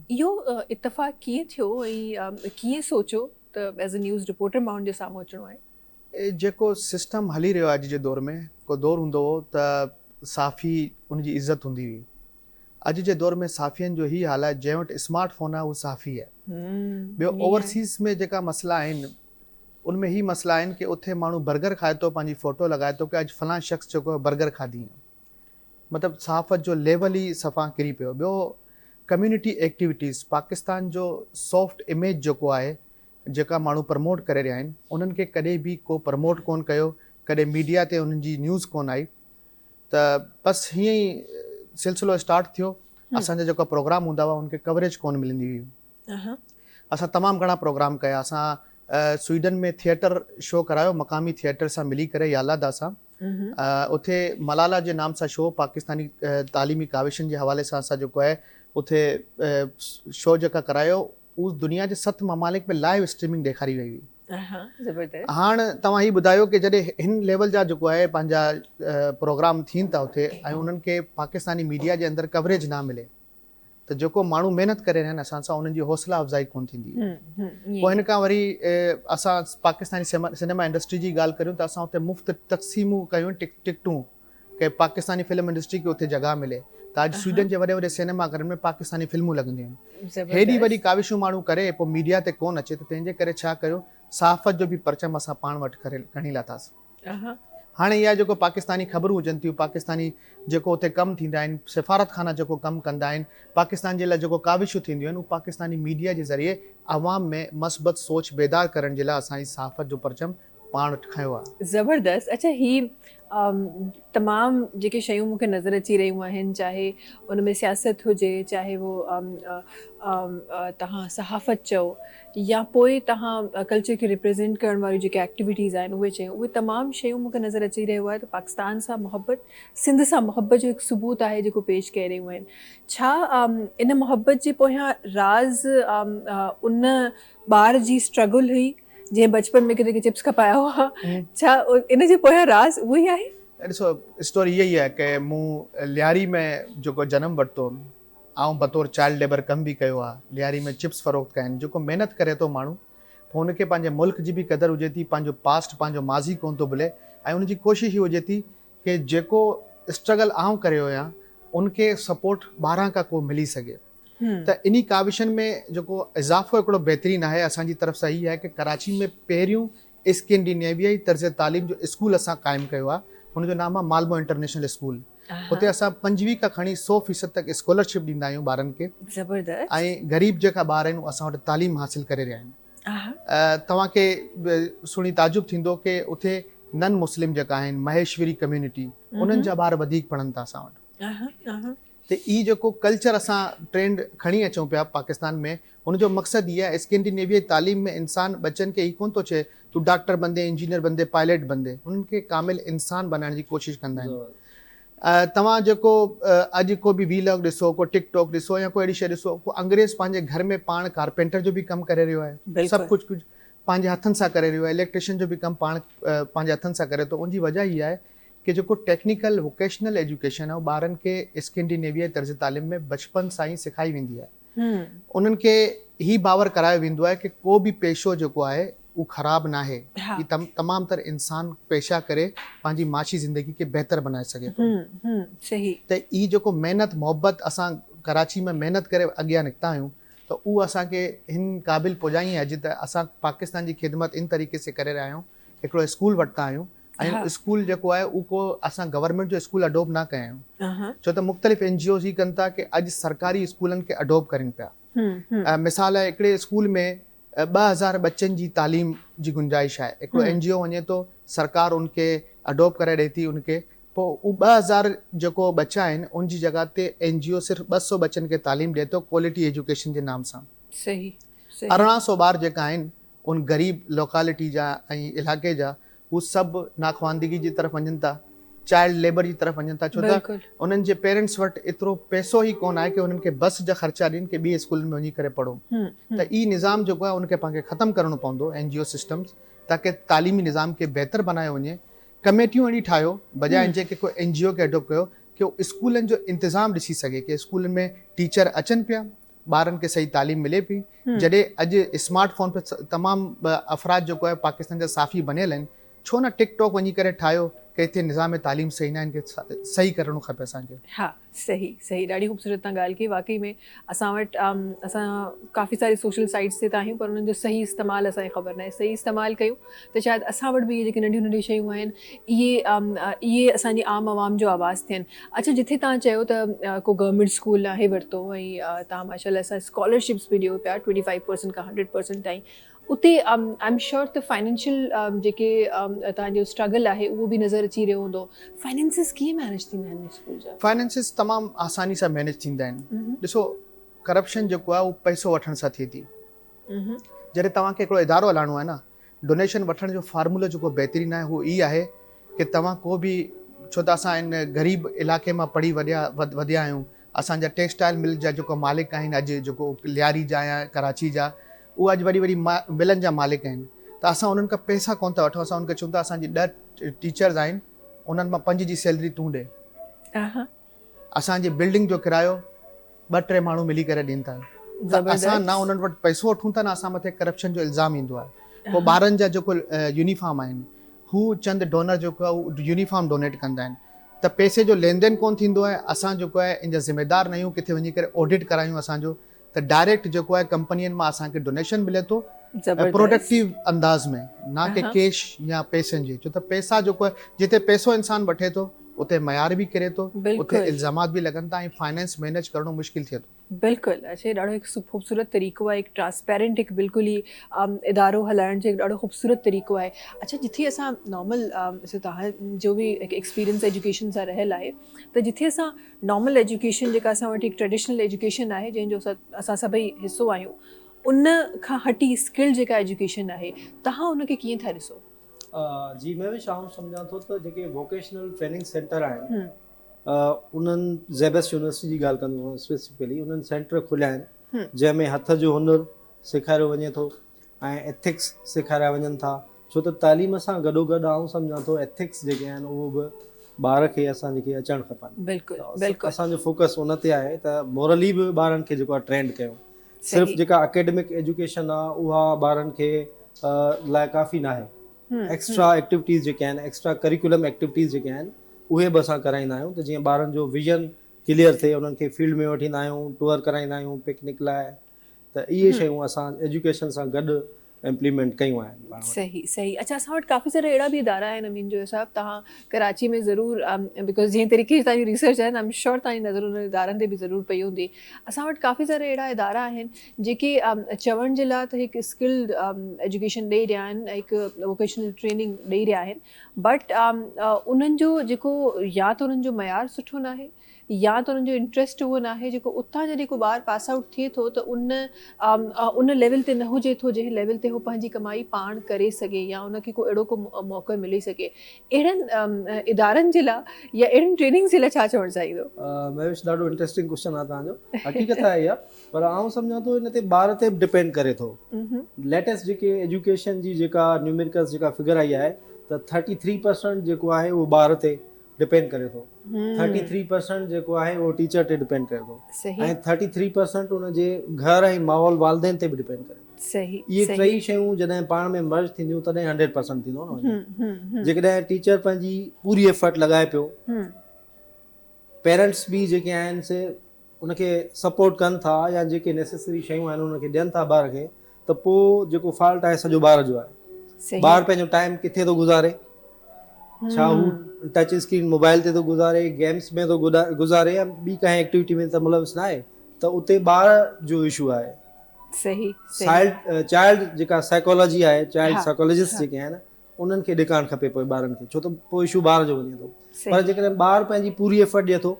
इहो इत्तफ़ाक़ कीअं थियो ऐं कीअं सोचो त एज़ अ न्यूज़ रिपोर्टर माण्हुनि जे साम्हूं अचिणो आहे? जेको सिस्टम हली रहियो आहे अॼु जे दौर में, को दौर हूंदो हो त साफ़ी उनजी इज़त हूंदी हुई। अॼु जे दौर में साफ़ियनि जो ही हाल आहे, जंहिं वटि स्मार्टफोन आहे उहो साफ़ी आहे। ॿियो ओवरसीज़ में जेका मसइला आहिनि उनमें ही मसइला आहिनि कि उते माण्हू बर्गर खाए थो, पंहिंजी फ़ोटो लॻाए थो कि अॼु फलां शख़्स जेको बर्गर खाधी आहे। मतिलबु सहाफ़त जो लेवल ई सफ़ा किरी पियो। ॿियो कम्यूनिटी एक्टिविटीज़, पाकिस्तान जो सॉफ्ट इमेज जेको आहे, जेका माण्हू प्रमोट करे रहिया आहिनि, उन्हनि खे कॾहिं बि को प्रमोट कोन कयो, कॾहिं मीडिया ते उन्हनि जी न्यूज़ कोन आई। त बसि हीअं ई सिलसिलो स्टार्ट थियो। असांजा जेका प्रोग्राम हूंदा हुआ उनखे कवरेज कोन मिलंदी हुई। असां तमामु घणा प्रोग्राम कया। असां स्वीडन में थिएटर शो करायो, मक़ामी थिएटर सां मिली करे यालादा सां। उते मलाला जे नाम सां शो, पाकिस्तानी तालीमी काविशनि जे हवाले सां असां जेको आहे उते शो जेका करायो, उहो दुनिया जे 7 ममालिक में लाइव स्ट्रीमिंग ॾेखारी वई हुई। हाणे तव्हां ही ॿुधायो कि जॾहिं हिन लेवल जा जेको आहे पंहिंजा प्रोग्राम थियनि था उते ऐं उन्हनि खे पाकिस्तानी मीडिया जे अंदरि कवरेज न मिले, त जेको माण्हू महिनत करे रहिया आहिनि असां सां, उन्हनि जी हौसला अफ़ज़ाई कोन थींदी। पोइ हिन खां वरी असां पाकिस्तानी सिनेमा इंडस्ट्री जी ॻाल्हि करियूं त असां उते मुफ़्त तक़सीमूं कयूं टिकटूं कि पाकिस्तानी फिल्म इंडस्ट्री खे उते जॻह मिले। त अॼु स्वीडन जे वॾे वॾे सिनेमा घरनि में पाकिस्तानी फिल्मूं लॻंदियूं आहिनि। हेॾी वॾी काविशूं माण्हू करे पोइ मीडिया ते कोन अचे, त तंहिंजे करे छा कयो, सहाफ़त जो बि परचम असां पाण वटि खणी लाथासीं। हाणे इहा जेको पाकिस्तानी ख़बरूं हुजनि थियूं, पाकिस्तानी जेको उते कमु थींदा आहिनि, सिफ़ारत खाना जेको कमु कंदा आहिनि, पाकिस्तान जे लाइ जेको काविशूं थींदियूं आहिनि, उहो पाकिस्तानी मीडिया जे ज़रिए आवाम में मस्बत सोच बेदार करण जे लाइ असांजी सहाफ़त जो परचम पाण खयो आहे। ज़बरदस्त। अच्छा, ही तमामु जेके शयूं मूंखे नज़र अची रहियूं आहिनि, चाहे उन में सियासत हुजे, चाहे वो तव्हां सहाफ़त चओ, या पोइ तव्हां कल्चर खे रिप्रेज़ेंट करण वारियूं जेके एक्टिविटीज़ आहिनि उहे चयो, उहे तमामु शयूं मूंखे नज़र अची रहियो आहे त पाकिस्तान सां मुहबत, सिंध सां मुहबत जो हिकु सबूत आहे जेको पेश करे रहियूं आहिनि। छा इन मुहबत जे पोयां राज़ उन ॿार जी स्ट्रगल हुई जीअं बचपन में किथे चिप्स खपाया हुआ, छा इन जे पोयां राज़ उहो ई आहे? ॾिसो, स्टोरी इहा ई आहे की मूं लियारी में जेको जनमु वरितो, ऐं बतौर चाइल्ड लेबर कमु बि कयो आहे। लियारी में चिप्स फ़रोख़्त कया आहिनि। जेको महिनत करे थो माण्हू, पोइ हुनखे पंहिंजे मुल्क जी बि क़दुरु हुजे थी, पंहिंजो पास्ट, पंहिंजो माज़ी कोन थो भुले, ऐं उनजी कोशिशि हीअ हुजे थी की जेको स्ट्रगल आउं करियो आहियां उनखे सपोर्ट ॿाहिरां खां को मिली सघे। त इन काविशनि में जेको इज़ाफ़ो हिकिड़ो बहितरीनु आहे असांजी तरफ़ सां इहा आहे की कराची में पहिरियों स्कैंडिनेवियाई तर्ज़ तालीम जो स्कूल असां क़ाइमु कयो आहे। हुनजो नाम आहे मालमो इंटरनेशनल स्कूल। हुते असां 25 खां खणी 100% तक स्कॉलरशिप ॾींदा आहियूं ॿारनि खे। ज़बरदस्त। ऐं ग़रीब जेका ॿार आहिनि असां वटि तालीम हासिल करे रहिया आहिनि। तव्हांखे सुणी ताजुब थींदो की उते नन मुस्लिम जेका आहिनि, महेश्वरी कम्यूनिटी, उन्हनि जा ॿार वधीक पढ़नि था असां वटि। त ई जेको कल्चर असां ट्रेंड खणी अचूं पिया पाकिस्तान में, हुनजो मक़सदु इहा आहे स्कैंडिनेवियाई तालीम में इंसान बच्चनि खे ई कोन थो चए तूं डॉक्टर बंदे, इंजीनियर बंदे, पायलट बंदे, उन्हनि खे कामिल इंसान बनाइण जी कोशिशि कंदा आहिनि। तव्हां जेको अॼु को बि वीलॉग ॾिसो, को टिकटॉक ॾिसो, या कोई अहिड़ी शइ ॾिसो, को अंग्रेज़ पंहिंजे घर में पाण कारपेंटर जो बि कमु करे रहियो आहे, सभु कुझु पंहिंजे हथनि सां करे रहियो आहे, इलेक्ट्रिशियन जो बि कमु पाण पंहिंजे हथनि सां करे थो। उनजी वजह इहा आहे कि जेको टेक्निकल वोकेशनल एजुकेशन आहे, ॿारनि खे स्कैंडिनेवियाई तर्ज़ तालीम में बचपन सां ई सेखारी वेंदी आहे। उन्हनि खे ही बावर करायो वेंदो आहे कि को बि पेशो जेको आहे उहो ख़राबु न आहे, ही तमामु तर इंसान पेशा करे पंहिंजी माशी ज़िंदगी खे बहितर बनाए सघे थो। सही। त ई जेको महिनत मोहबत असां कराची में महिनत करे अॻियां निकिता आहियूं, त उहो असांखे हिन क़ाबिल पुॼाई आहे अॼु त असां पाकिस्तान जी ख़िदमत इन तरीक़े से करे रहिया आहियूं। हिकिड़ो स्कूल वरिता आहियूं, ऐं स्कूल जेको आहे उहो को असां गवर्नमेंट जो स्कूल अडोप्ट न कया आहियूं, छो त मुख़्तलिफ़ NGOs ही कनि था कि अॼु सरकारी स्कूलनि खे अडोप्ट करनि पिया। मिसाल आहे, हिकिड़े स्कूल में 2000 बच्चनि जी तालीम जी गुंजाइश आहे, हिकिड़ो NGO वञे थो, सरकार उनखे अडोप्ट करे ॾिए थी उनखे, पोइ उहे 2000 जेको बच्चा आहिनि उनजी जॻह ते NGO सिर्फ़ु 200 बच्चनि खे तालीम ॾिए थो क्वालिटी एजुकेशन जे नाम सां। सही। 1800 ॿार जेका आहिनि उन ग़रीब लोकालिटी जा ऐं इलाइक़े जा, हू सभु नाख़वानदगी जी तरफ़ वञनि था, चाइल्ड लेबर जी तरफ़ वञनि था, छो त उन्हनि जे पेरेंट्स वटि एतिरो पैसो ई कोन आहे कि उन्हनि खे बस जा ख़र्चा ॾियनि कि ॿिए स्कूल में वञी करे पढ़ो। त ई निज़ाम जेको आहे उनखे पाण खे ख़तमु करणो पवंदो, NGO सिस्टम्स, ताकी तालीमी निज़ाम खे बहितर बनायो वञे। कमेटियूं अहिड़ी ठाहियो बजाए जेके को NGO खे अडोप्ट कयो कि स्कूलनि जो इंतिज़ाम ॾिसी सघे कि स्कूलनि में टीचर अचनि पिया, ॿारनि खे सही तालीम मिले पई। जॾहिं अॼु स्मार्टफोन पे तमामु अफ़राद जेको आहे पाकिस्तान जा साफ़ी बनियल आहिनि, छो न टिकटॉक वञी करे ठाहियो कि हिते निज़ाम तालीम सही न आहिनि, कि सही करणो खपे असांखे। हा, सही सही, ॾाढी ख़ूबसूरत तव्हां ॻाल्हि कई। वाकई में असां वटि असां काफ़ी सारी सोशल साइट्स ते त आहियूं, पर उन्हनि जो सही इस्तेमालु असांखे ख़बर न आहे। सही इस्तेमालु कयूं त शायदि असां वटि बि इहे जेके नंढियूं नंढियूं शयूं आहिनि, इहे असांजी आम आवाम जो आवाज़ थियनि। अच्छा, जिथे तव्हां चयो त को गवर्नमेंट स्कूल आहे वरितो, ऐं तव्हां माशाल्लाह सां स्कॉलरशिप्स बि ॾियो पिया 25% खां 100% ताईं, उते आई एम श्योर त फाइनेंशियल जेके तव्हांजो स्ट्रगल आहे उहो बि नज़र अची रहियो हूंदो। फाइनेंसिस कीअं मैनेज थींदा आहिनि स्कूल जा? फाइनेंसिस तमामु आसानी सां मैनेज थींदा आहिनि। ॾिसो, करप्शन जेको आहे उहो पैसो वठण सां थिए थी। जॾहिं तव्हांखे हिकिड़ो इदारो हलाइणो आहे न, डोनेशन वठण जो फार्मूलो जेको बहितरीनु आहे उहो ई आहे कि तव्हां को बि, छो त असां इन ग़रीब इलाइक़े मां पढ़ी वधिया आहियूं, असांजा टेक्सटाइल मिल जा जेको मालिक आहिनि अॼु, जेको लियारी जा या कराची जा, उहे अॼु वॾी वॾी मिलनि जा मालिक आहिनि। त असां उन्हनि खां पैसा कोन था वठूं, असां उनखे चऊं था असांजी 10 टीचर्स आहिनि, उन्हनि मां 5 जी सैलरी तूं ॾे। असांजी बिल्डिंग जो किरायो 2-3 माण्हू मिली करे ॾियनि था। असां न उन्हनि वटि पैसो वठूं था, न असां मथे करप्शन जो इल्ज़ाम ईंदो आहे। पोइ ॿारनि जा जेको यूनिफॉर्म आहिनि, हू चंद डोनर जेको आहे उहो यूनिफॉर्म डोनेट कंदा आहिनि। त पैसे जो लेन देन कोन थींदो आहे। असां जेको आहे इन जा ज़िम्मेदार न आहियूं किथे वञी करे ऑडिट करायूं असांजो, त डायरेक्ट जेको आहे कंपनियुनि मां असांखे डोनेशन मिले थो ज़बरदस्त। प्रोडक्टिव अंदाज में, ना कि कैश या पैसनि जी, छो त पैसा जेको आहे जिते पैसो इंसान वठे थो उते मयार बि किरे थो, बिल्कुलु। उते इल्ज़ामात बि लॻनि था ऐं फाइनेंस मैनेज करणो मुश्किल थिए थो। बिल्कुलु अच्छा ॾाढो हिकु ख़ूबसूरत तरीक़ो आहे, हिकु ट्रांसपेरेंट हिकु बिल्कुलु ई इदारो हलाइण जो हिकु ॾाढो ख़ूबसूरत तरीक़ो आहे। अच्छा जिथे असां नॉर्मल तव्हांजो बि हिकु एक्सपीरियंस एजुकेशन सां रहियल आहे, त जिथे असां नॉर्मल एजुकेशन जेका असां वटि हिकु ट्रेडिशनल एजुकेशन आहे जंहिंजो असां सभई हिसो आहियूं, उन खां हटी स्किल जेका एजुकेशन आहे तव्हां उनखे कीअं था ॾिसो? जी मैं बि शाम सम्झां थो त जेके वोकेशनल ट्रेनिंग सेंटर आहिनि उन्हनि ज़ेबस यूनिवर्सिटी जी ॻाल्हि कंदो स्पेसिफिकली, उन्हनि सेंटर खुलिया आहिनि जंहिंमें हथ जो हुनुर सेखारियो वञे थो ऐं एथिक्स सेखारिया वञनि था, छो त तालीम सां गॾोगॾु आउं सम्झां थो एथिक्स जेके आहिनि उहो बि ॿार खे असां जेके अचणु खपनि। बिल्कुलु बिल्कुलु असांजो फोकस उन ते आहे त मोरली बि ॿारनि खे जेको आहे ट्रेंड कयूं। सिर्फ़ु जेका अकेडमिक एजुकेशन आहे उहा ॿारनि खे लाइ काफ़ी न आहे, एक्स्ट्रा एक्टिविटीज़ जेके आहिनि, एक्स्ट्रा करिकुलम एक्टिविटीज़ जेके आहिनि उहे बि असां कराईंदा आहियूं त जीअं ॿारनि जो विजन क्लियर थिए, उन्हनि खे फील्ड में वठींदा आहियूं, टूर कराईंदा आहियूं पिकनिक लाइ, त इहे शयूं असां एजुकेशन सां गॾु इम्प्लीमेंट कयूं आहिनि। सही सही। अच्छा असां वटि काफ़ी सारा अहिड़ा बि इदारा आहिनि अमीन जो हिसाब, तव्हां कराची में ज़रूरु बिकॉज जीअं तरीक़े जी तव्हांजी रिसर्च आहे, आई एम श्योर तव्हांजी नज़र उन इदारनि ते बि ज़रूरु पई हूंदी। असां वटि काफ़ी सारा अहिड़ा इदारा आहिनि जेके चवण जे लाइ त हिकु स्किल्ड एजुकेशन ॾेई रहिया आहिनि, हिकु वोकेशनल ट्रेनिंग ॾेई रहिया आहिनि, बट उन्हनि जो जेको या त उन्हनि जो मयार सुठो न आहे या त उन्हनि जो इंट्रस्ट उहो न आहे जेको उतां जॾहिं को ॿारु पास आउट थिए थो त उन लेवल ते न हुजे थो जंहिं लेवल ते उहो पंहिंजी कमाई पाण करे सघे या उनखे को अहिड़ो को मौक़ो मिली सघे। अहिड़नि इदारनि जे लाइ या अहिड़नि ट्रेनिंग जे लाइ छा चवणु चाहींदो? महेश ॾाढो इंट्रस्टिंग क्वेश्चन आहे तव्हांजो। हक़ीक़त आहे इहा, पर आउं सम्झां थो इन ते ॿार ते डिपेंड करे थो। लेटेस्ट जेके एजुकेशन जी जेका न्यूमेरिकल्स जेका फिगर आई आहे त 33% जेको आहे उहो ॿार ते डिपेंड करे थो, 33% जेको आहे उहो टीचर ते डिपेंड करे थो ऐं 33% उनजे घर ऐं माहौल वालदेन ते बि डिपेंड करे थो। सही। इहे टई शयूं जॾहिं पाण में मर्ज थींदियूं तॾहिं 100% थींदो न। जेकॾहिं टीचर पंहिंजी पूरी एफर्ट लॻाए पियो, पेरेंट्स बि जेके आहिनि से उनखे सपोर्ट कनि था या जेके नेसेसरी शयूं आहिनि उनखे ॾियनि था ॿार खे, त पोइ जेको फॉल्ट आहे सॼो ॿार जो आहे। ॿारु पंहिंजो टाइम किथे थो गुज़ारे, छा हू टच स्क्रीन मोबाइल ते थो गुज़ारे, गेम्स में थो गुज़ारे या ॿी कंहिं एक्टिविटी में त मुलविस न आहे, त उते ॿार जो इशू आहे। सही। चाइल्ड जेका साइकोलॉजी आहे, चाइल्ड साइकोलॉजिस्ट जेके आहिनि उन्हनि खे ॾेखारणु खपे पोइ ॿारनि खे, छो त पोइ इशू ॿार जो वञे थो। पर जेकॾहिं ॿारु पंहिंजी पूरी एफर्ट ॾिए थो,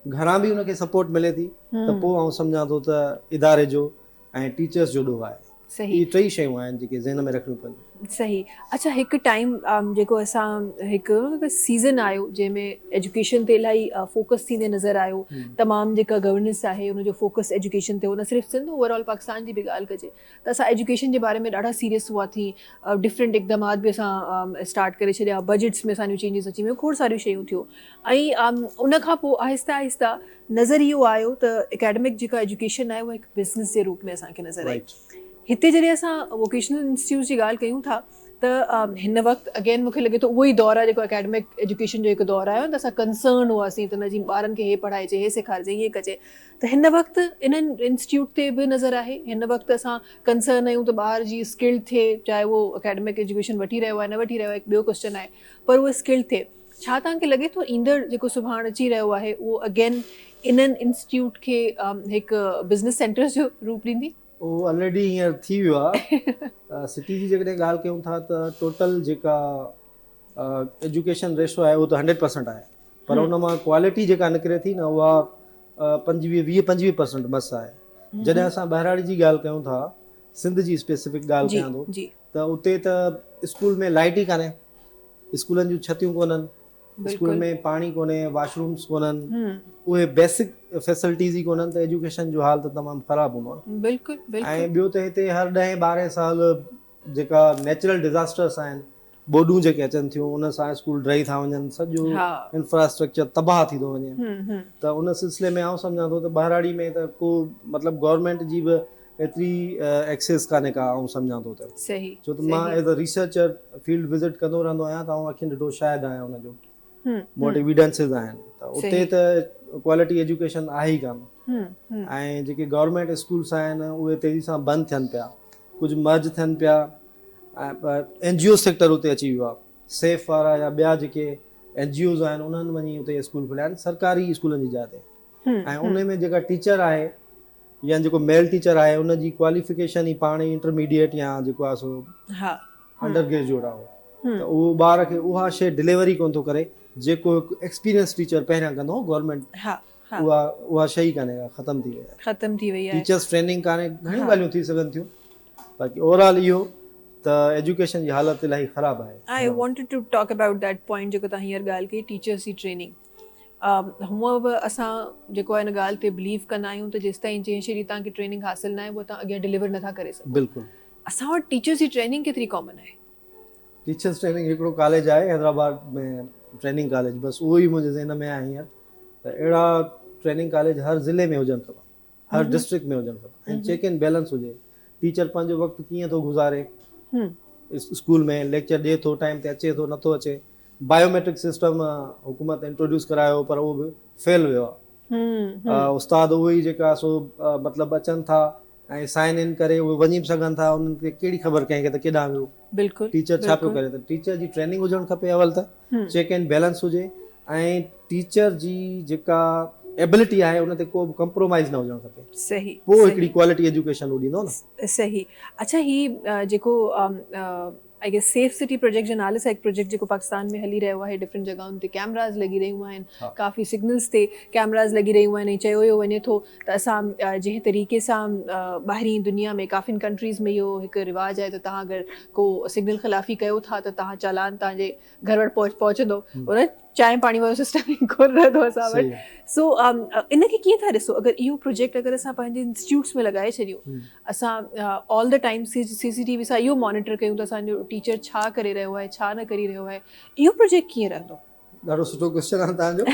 घरां बि उनखे सपोर्ट मिले थी, त पोइ आउं सम्झां थो त इदारे जो ऐं टीचर्स जो ॾोह आहे। इहे टई शयूं आहिनि जेके ज़हन में रखणियूं पवंदियूं। सही। अच्छा हिकु टाइम जेको असां हिकु सीज़न आयो जंहिंमें एजुकेशन ते इलाही फोकस थींदे नज़र आयो, तमामु जेका गवर्नेंस आहे उनजो फोकस एजुकेशन ते हो, न सिर्फ़ु सिंध ओवरऑल पाकिस्तान जी बि ॻाल्हि कजे त असां एजुकेशन जे बारे में ॾाढा सीरियस हुआ थी, डिफरेंट इक़दामात बि असां स्टार्ट करे छॾिया, बजट्स में असांजूं चेंजिस अची वियूं, खोड़ सारियूं शयूं थियूं ऐं उनखां पोइ आहिस्ता आहिस्ता नज़र इहो आयो त एकेडमिक जेका एजुकेशन आहे उहा हिकु बिज़नेस जे रूप में असांखे नज़र आई। हिते जॾहिं असां वोकेशनल इंस्टीट्यूट जी ॻाल्हि कयूं था त हिन वक़्तु अगेन मूंखे लॻे थो उहो ई दौरु आहे जेको एकेडमिक एजुकेशन जो हिकु दौरु आयो त असां कंसर्न हुआसीं त हुनजी ॿारनि खे हे पढ़ाइजे, हे सेखारिजे, हीअं कजे, त हिन वक़्तु इन्हनि इंस्टीट्यूट ते बि नज़र आहे। हिन वक़्तु असां कंसर्न आहियूं त ॿार जी स्किल थिए, चाहे उहो एकेडमिक एजुकेशन वठी रहियो आहे न वठी रहियो आहे, हिकु ॿियो क्वेश्चन आहे, पर उहो स्किल थिए। छा तव्हांखे लॻे थो ईंदड़ जेको सुभाणे अची रहियो आहे उहो अगेन इन्हनि इंस्टीट्यूट खे हिकु बिज़नेस सेंटर्स जो रूप ॾींदी? उहो ऑलरेडी हींअर थी वियो आहे। सिटी जी जेकॾहिं ॻाल्हि कयूं था त टोटल जेका एजुकेशन रेशो आहे उहो त 100% आहे, पर उन मां क्वालिटी जेका निकिरे थी न उहा 25% बस आहे। जॾहिं असां बहिराड़ी जी ॻाल्हि कयूं था, सिंध जी स्पेसिफिक ॻाल्हि कयां थो, त उते त स्कूल में लाइट ई कान्हे, स्कूलनि जूं छतियूं कोन्हनि, स्कूल में पाणी कोन्हे, वॉशरूम्स कोन्हनि, उहे बेसिक फैसिलिटीज़ ई कोन्हनि, त एजुकेशन जो हाल त तमामु ख़राबु हूंदो आहे। बिल्कुलु। ऐं ॿियो त हिते हर 10-12 साल जेका नेचुरल डिज़ास्टर्स आहिनि, बोडूं जेके अचनि थियूं, उन सां स्कूल ड्राई था वञनि, सॼो इंफ्रास्ट्रक्चर तबाह थी थो वञे, त उन सिलसिले में आउं सम्झां थो त बहिराड़ी में त को मतिलबु गवर्नमेंट जी बि एतिरी एक्सेस कान्हे का, आउं सम्झां थो त। छो त मां as a researcher field visit कंदो रहंदो आहियां, त आउं अखियुनि ॾिठो शायदि आहियां हुनजो, मूं वटि एविडेंसिस आहिनि, त उते त क्वालिटी एजुकेशन आहे ई कान। ऐं जेके गवर्नमेंट स्कूल्स आहिनि उहे तेज़ी सां बंदि थियनि पिया, कुझु मर्ज थियनि पिया, NGO सेक्टर उते अची वियो आहे, सेफ वारा या ॿिया जेके NGOs आहिनि उन्हनि वञी उते स्कूल खोलिया आहिनि सरकारी स्कूलनि जी जाइ ते। ऐं उन में जेका टीचर आहे या जेको मेल टीचर आहे उनजी क्वालिफिकेशन ई पाण ई इंटरमीडिएट या जेको आहे सो अंडर ग्रेजुएट आहे, त उहो ॿार खे उहा शइ डिलीवरी कोन थो करे जेको हिकु एक्सपीरियंस टीचर पहिरियां कंदो हो गवर्नमेंट। उहा शइ ई कान्हे, ख़तम थी वई आहे। टीचर्स ट्रेनिंग कान्हे, घणियूं ॻाल्हियूं थी सघनि थियूं, बाक़ी ओवरऑल इहो त एजुकेशन जी हालत इलाही ख़राबु आहे। I wanted to talk about that point जेको तव्हां हींअर ॻाल्हि कई, टीचर्स जी ट्रेनिंग। हूअं बि असां जेको आहे हिन ॻाल्हि ते बिलीव कंदा आहियूं त जेसि ताईं जंहिं शइ जी तव्हांखे ट्रेनिंग हासिल न आहे उहो तव्हां अॻियां डिलीवर नथा करे सघो। बिल्कुलु। असां वटि टीचर्स जी ट्रेनिंग केतिरी कॉमन आहे? टीचर्स ट्रेनिंग हिकिड़ो कॉलेज आहे हैदराबाद में, ट्रेनिंग कॉलेज, बसि उहो ई मुंहिंजे ज़हन में आहे हींअर। त अहिड़ा ट्रेनिंग कॉलेज हर ज़िले में हुजनि खपनि, हर डिस्ट्रिक्ट में हुजनि खपनि, ऐं चेक एंड बैलेंस हुजे। टीचर पंहिंजो वक़्तु कीअं थो गुज़ारे, स्कूल में लेक्चर ॾिए थो, टाइम ते अचे थो नथो अचे। बायोमेट्रिक सिस्टम हुकूमत इंट्रोड्यूस करायो पर उहो बि फेल वियो आहे। उस्ताद उहे ई जेका सो मतिलबु अचनि था ऐं साइन इन करे उहे वञी बि सघनि था, उन्हनि खे कहिड़ी ख़बर कंहिंखे त केॾांहुं वियो। बिल्कुलु। टीचर छा पियो करे? त टीचर जी ट्रेनिंग हुजणु खपे अवल त, चेक एंड बैलेंस हुजे, ऐं टीचर जी जेका एबिलिटी आहे उन ते को बि कंप्रोमाइज़ न हुजणु खपे। सही। पोइ हिकिड़ी क्वालिटी एजुकेशन उहो ॾींदो न। सही। अच्छा, ही जेको I guess safe city project जे नाले सां हिकु प्रोजेक्ट जेको पाकिस्तान में हली रहियो आहे, डिफरेंट जॻहुनि ते कैमराज़ लॻी रहियूं आहिनि, काफ़ी सिग्नल्स ते कैमराज़ लॻी रहियूं आहिनि, ऐं चयो वियो वञे थो त असां जंहिं तरीक़े सां ॿाहिरीं दुनिया में काफ़िनि कंट्रीज़ में इहो हिकु रिवाज़ आहे त तव्हां अगरि को सिग्नल ख़िलाफ़ी कयो था त तव्हां चालान तव्हांजे घर वटि पहुचंदो। उन चांहि पाणी वारो सिस्टम कोन रहंदो असां वटि। सो इनखे कीअं था ॾिसो? अगरि इहो प्रोजेक्ट अगरि असां पंहिंजे इंस्टीट्यूट्स में लॻाए छॾियूं, असां ऑल द टाइम CCTV सां इहो मॉनिटर कयूं त असांजो टीचर छा करे रहियो आहे, छा न करे रहियो आहे, इहो प्रोजेक्ट कीअं रहंदो? ॾाढो सुठो क्वेश्चन आहे तव्हांजो।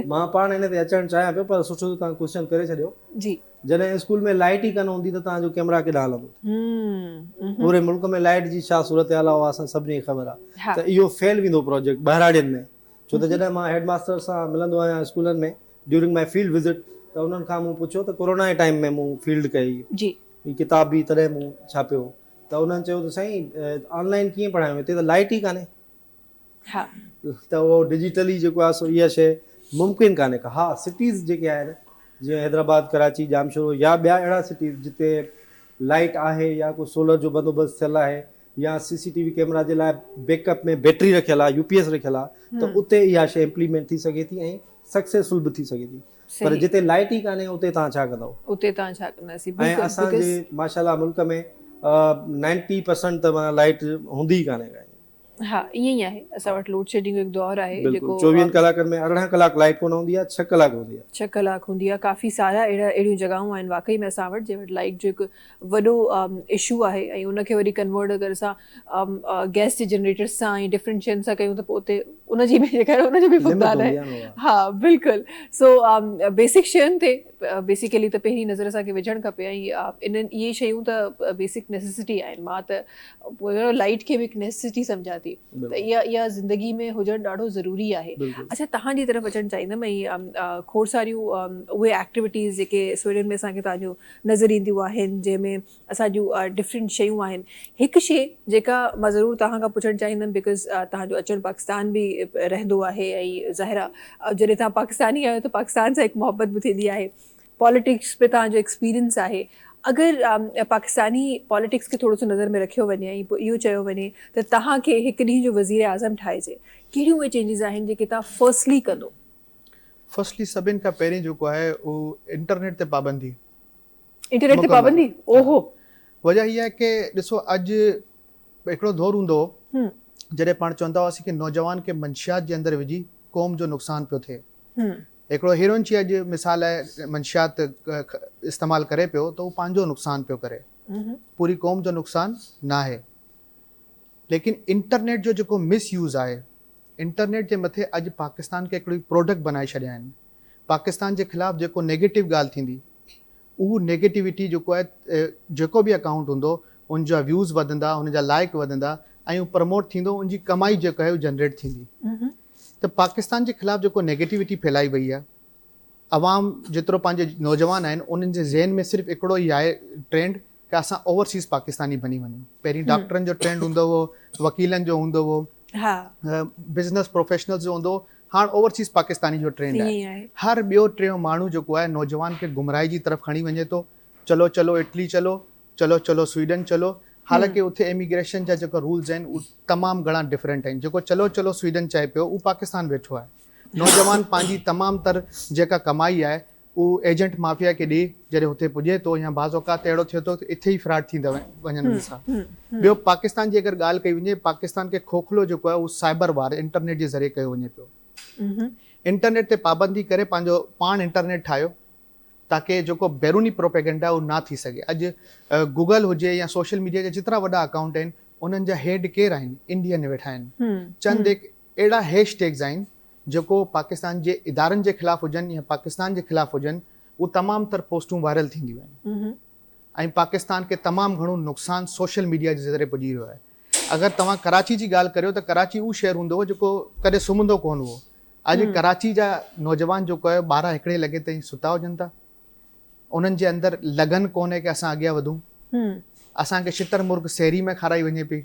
मां पाण हिन ते अचणु चाहियां पियो, पर सुठो तव्हां क्वेश्चन करे छॾियो। जी। जॾहिं स्कूल में लाइट ई कान हूंदी त तव्हांजो कैमरा केॾांहुं हलंदो? पूरे मुल्क में लाइट जी छा सूरत हाल आहे असां सभिनी खे ख़बर आहे। त इहो फेल वेंदो प्रोजेक्ट ॿाहिराड़ियुनि में, छो त जॾहिं मां हेड मास्टर सां मिलंदो आहियां स्कूलनि में ड्यूरिंग माई फील्ड विज़िट, त उन्हनि खां मूं पुछियो त कोरोना जे टाइम में मूं फील्ड कई, ही किताब बि तॾहिं मूं छापियो, त उन्हनि चयो त साईं ऑनलाइन कीअं पढ़ायूं, हिते त लाइट ई कान्हे। त उहो डिजिटली जेको आहे सो इहा शइ मुमकिन कान्हे का। हा, सिटीज़ जेके आहिनि जीअं हैदराबाद, कराची, जामशोरो या ॿिया अहिड़ा सिटीज़ जिते लाइट आहे या को सोलर जो बंदोबस्तु थियल आहे या CCTV कैमरा जे लाइ बैकअप में बैटरी रखियल आहे, UPS रखियल आहे, त उते इहा शइ इम्प्लीमेंट थी सघे थी ऐं सक्सेसफुल बि थी सघे थी। पर जिते लाइट ई कान्हे उते तव्हां छा कंदव? उते तव्हां छा कंदासीं? ऐं असांजे माशाल्लाह मुल्क में 90% त माना लाइट हूंदी ई कान्हे। हा, ईअं ई आहे। असां वटि लोड शेडिंग हिकु दौर आहे जेको 24 कलाकनि में 18 कलाक लाइट कोन हूंदी आहे, 6 कलाक हूंदी आहे। 6 कलाक हूंदी आहे। काफ़ी सारा अहिड़ियूं जॻहियूं आहिनि वाकई में असां वटि, जंहिं वटि लाइट जो हिकु वॾो इशू आहे, ऐं उनखे वरी कन्वर्ट अगरि असां गैस जे जनरेटर्स सां ऐं डिफरेंट शयुनि सां कयूं त पोइ उते उनजी बि जेका उनजो बि भुगतान आहे। हा, बिल्कुलु। सो बेसिक शयुनि ते बेसिकली त पहिरीं नज़र असांखे विझणु खपे, ऐं इहे शयूं त बेसिक नेसेसिटी आहिनि। मां त लाइट खे बि हिकु नेसेसिटी सम्झां थी, त इहा ज़िंदगी में हुजणु ॾाढो ज़रूरी आहे। अच्छा, तव्हांजी तरफ़ अचणु चाहींदमि, ऐं खोड़ सारियूं उहे एक्टिविटीज़ जेके स्वीडन में असांखे तव्हांजो नज़र ईंदियूं आहिनि, जंहिंमें असांजूं डिफरेंट शयूं आहिनि। हिकु शइ जेका मां ज़रूरु तव्हां खां पुछणु चाहींदमि, बिकॉज़ तव्हांजो अचणु पाकिस्तान बि रहंदो आहे, ऐं ज़ाहिर आहे जॾहिं तव्हां पाकिस्तानी आहियो त पाकिस्तान सां हिकु मोहबत बि थींदी आहे, पॉलिटिक्स पे तव्हांजो एक्सपीरियंस आहे। अगरि पाकिस्तानी पॉलिटिक्स खे थोरो सो नज़र में रखियो वञे ऐं पोइ इहो चयो वञे त तव्हांखे हिकु ॾींहुं जो वज़ीर आज़म ठाहिजे, कहिड़ियूं उहे चेंजिस आहिनि जेके तव्हां फर्स्टली कंदो? फर्स्टली सभिनि खां पहिरीं जेको आहे उहो इंटरनेट ते पाबंदी। इंटरनेट ते पाबंदी? ओहो। वजह इहा आहे कि ॾिसो, अॼु हिकिड़ो दौरु हूंदो जॾहिं पाण चवंदा हुआसीं कि नौजवान खे मंशियात जे अंदरि विझी क़ौम जो नुक़सानु पियो थिए। हिकिड़ो हीरोइन जी अॼु मिसाल आहे, मंशियात इस्तेमालु करे पियो त उहो पंहिंजो नुक़सानु पियो करे, पूरी क़ौम जो नुक़सानु न आहे। लेकिन इंटरनेट जो जेको मिसयूज़ आहे, इंटरनेट जे मथे अॼु पाकिस्तान खे हिकिड़ी प्रोडक्ट बनाए छॾिया आहिनि। पाकिस्तान जे ख़िलाफ़ु जेको नेगेटिव ॻाल्हि थींदी, उहो नेगेटिविटी जेको आहे, जेको बि अकाउंट हूंदो उनजा व्यूज़ वधंदा, हुनजा लाइक वधंदा, ऐं उहो प्रमोट थींदो, उनजी कमाई जेका आहे उहा जनरेट थींदी। त पाकिस्तान जे ख़िलाफ़ु जेको नेगेटिविटी फैलाई वई आहे, अवाम जेतिरो पंहिंजे नौजवान आहिनि उन्हनि जे ज़हन में सिर्फ़ु हिकिड़ो ई आहे ट्रेंड कि असां ओवरसीज़ पाकिस्तानी बनी वञूं। पहिरीं डॉक्टरनि जो ट्रेंड हूंदो हुओ, वकीलनि जो हूंदो हुओ, हा बिज़नेस प्रोफेशनल्स जो हूंदो हुओ, हाणे ओवरसीज़ पाकिस्तानी जो ट्रेंड ईअं आहे। आहे। हर ॿियो टियों माण्हू जेको आहे नौजवान खे गुमराही जी तरफ़ खणी वञे थो। चलो चलो इटली चलो, चलो चलो स्वीडन चलो। हालांकि उते इमिग्रेशन जा जेका रूल्स आहिनि उहे तमामु घणा डिफरेंट आहिनि। जेको चलो चलो स्वीडन चए पियो उहो पाकिस्तान वेठो आहे। नौजवान पंहिंजी तमामु तर जेका कमाई आहे उहो एजेंट माफ़िया खे ॾे, जॾहिं हुते पुॼे थो या बाज़ औक़ात अहिड़ो थिए थो त इथे ई फ्रॉड थींदा वञनि उन सां। ॿियो पाकिस्तान जी अगरि ॻाल्हि कई वञे, पाकिस्तान खे खोखलो जेको आहे उहो साइबर वार इंटरनेट जे ज़रिए कयो वञे पियो। इंटरनेट ते पाबंदी करे पंहिंजो पाण इंटरनेट ठाहियो ताकी जेको बैरूनी प्रोपेगेंडा उहो ना थी सघे। अॼु गूगल हुजे या सोशल मीडिया जा जेतिरा वॾा अकाउंट आहिनि उन्हनि जा हेड केरु आहिनि? इंडियन वेठा आहिनि। चंद अहिड़ा हैशटैग्स आहिनि जेको पाकिस्तान जे इदारनि जे ख़िलाफ़ु हुजनि या पाकिस्तान जे ख़िलाफ़ु हुजनि, उहे तमामु तर पोस्टूं वायरल थींदियूं आहिनि ऐं पाकिस्तान खे तमामु घणो नुक़सानु सोशल मीडिया जे ज़रिए पुॼी रहियो आहे। अगरि तव्हां कराची जी ॻाल्हि करियो त कराची उहो शहर हूंदो हुओ जेको कॾहिं सुम्हंदो कोन हुओ। अॼु कराची जा नौजवान जेको आहे 12-1 लॻे ताईं सुता हुजनि था। उन्हनि जे अंदरि लगन कोन्हे कि असां अॻियां वधूं। असांखे शितर मुर्ग शहरी में खाराई वञे पई,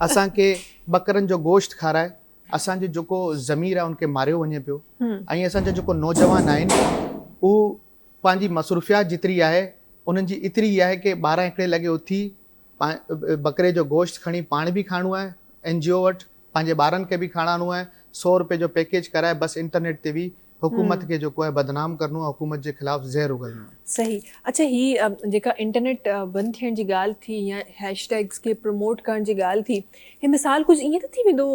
असांखे बकरनि जो गोश्त खाराए, असांजो जेको ज़मीर आहे उनखे मारियो वञे पियो ऐं असांजा जेको नौजवान आहिनि उहो पंहिंजी मसरूफ़ियात जेतिरी आहे उन्हनि जी एतिरी ई आहे कि 12-1 लॻे उथी बकरे जो गोश्त खणी पाण बि खाइणो आहे NGO वटि, पंहिंजे ॿारनि खे बि खाराइणो आहे, 100 रुपए जो पैकेज कराए बसि इंटरनेट ते बि हुकूमत खे जेको आहे बदनाम करणो आहे, हुकूमत जे ख़िलाफ़ ज़हर उगलणो आहे। सही। अच्छा, ही जेका इंटरनेट बंदि थियण जी ॻाल्हि थी या हैशटैग्स खे प्रमोट करण जी ॻाल्हि थी, ही मिसाल कुझु ईअं त थी वेंदो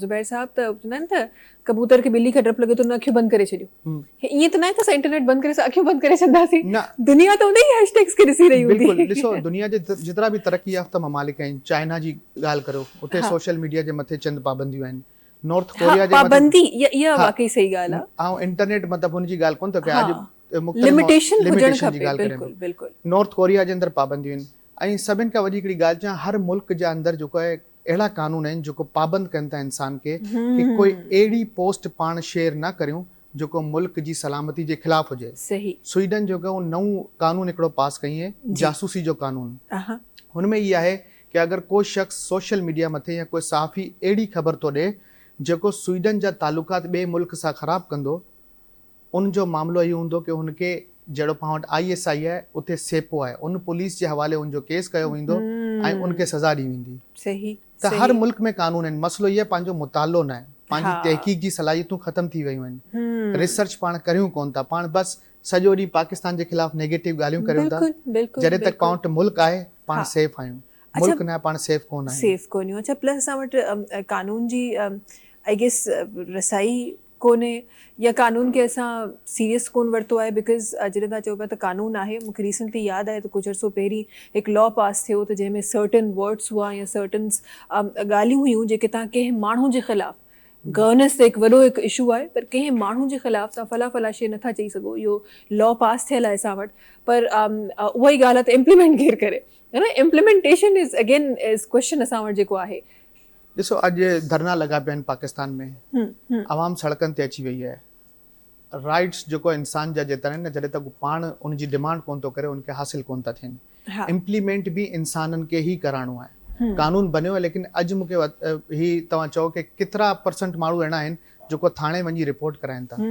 ज़ुबैर साहब, त चवंदा आहिनि त कबूतर खे ॿिली खे डपु लॻे त उन अखियूं बंदि करे छॾियूं। ईअं त न आहे त असां इंटरनेट बंदि करे अखियूं बंदि करे छॾंदासीं। दुनिया त उन ई हैशटैग्स खे ॾिसी रही हूंदी। बिल्कुलु। ॾिसो, दुनिया जे जेतिरा बि तरक़ी याफ़्ता ममालिक आहिनि, चाइना जी ॻाल्हि करो, उते सोशल मीडिया जे मथे चंद पाबंदियूं आहिनि। नॉर्थ कोरिया जे पाबंदी इहा वाकई सही ॻाल्हि आहे। ऐं इंटरनेट मतिलबु हुनजी ॻाल्हि कोन थो कयां, अॼु लिमिटेशन हुजणु जी खपे। ॻाल्हि बिल्कुलु करें। बिल्कुलु। नॉर्थ कोरिया जे अंदरि पाबंदियूं आहिनि ऐं सभिनि खां वॾी हिकिड़ी ॻाल्हि चवां, हर मुल्क जे अंदरि जेको आहे अहिड़ा कानून आहिनि जेको पाबंद कनि था इंसान खे कि कोई अहिड़ी पोस्ट पाण शेयर न करियूं जेको मुल्क जी सलामती जे ख़िलाफ़ हुजे। सही। स्वीडन जेको नओं कानून हिकिड़ो पास कई आहे, जासूसी जो कानून। हुनमें इहा आहे कि अगरि कोई शख़्स सोशल मीडिया मथे या कोई सहाफ़ी अहिड़ी ख़बर थो ॾे जेको स्वीडन जा तालुकात ॿिए मुल्क सां ख़राबु कंदो, उनजो मामिलो इहो हूंदो कि हुनखे जहिड़ो पाण वटि ISI आहे उते सेपो आहे, उन पुलिस जे हवाले उनजो केस कयो वेंदो ऐं उनखे सज़ा ॾी वेंदी। सही। त हर मुल्क में कानून आहिनि। मसइलो इहो पंहिंजो मुतालो न आहे, पंहिंजी तहक़ीक़ जी सलाहियतूं ख़तम थी वियूं आहिनि। रिसर्च पाण करियूं कोन था, पाण बसि सॼो ॾींहुं पाकिस्तान जे ख़िलाफ़ नेगेटिव ॻाल्हियूं करियूं था। जॾहिं तक पाण वटि मुल्क आहे पाण सेफ आहियूं, मुल्क न आहे पाण सेफ कोन आहियूं। सेफ कोन आहियूं। अच्छा, प्लस असां वटि कानून जी आई गेस रसाई कोन्हे या कानून खे असां सीरियस कोन वरितो आहे। बिकॉज़ जॾहिं तव्हां चओ पिया त कानून आहे, मूंखे रिसेंटली यादि आहे त कुझु अर्सो पहिरीं हिकु लॉ पास थियो त जंहिंमें सर्टन वर्ड्स हुआ या सर्टन ॻाल्हियूं हुयूं जेके तव्हां कंहिं माण्हू जे ख़िलाफ़ु, गवर्नेंस त हिकु वॾो हिकु इशू आहे, पर कंहिं माण्हू जे ख़िलाफ़ु तव्हां फला फला शइ नथा चई सघो। इहो लॉ पास थियल आहे असां वटि, पर उहा ई ॻाल्हि आहे त इम्प्लीमेंट केरु करे, है न? Implementation is again is question असां वटि जेको आहे। ॾिसो, अॼु धरना लॻा पिया आहिनि पाकिस्तान में, आवाम सड़कनि ते अची वई आहे। राइट्स जेको इंसान जा जेतिरा आहिनि न, जॾहिं तक पाण उनजी डिमांड कोन थो करे उनखे हासिल कोन था थियनि। इम्प्लीमेंट बि इंसाननि खे ई कराइणो आहे। कानून बनियो आहे, लेकिन अॼु मूंखे ही तव्हां चओ कि केतिरा % माण्हू अहिड़ा आहिनि जेको थाणे वञी रिपोर्ट कराइनि था।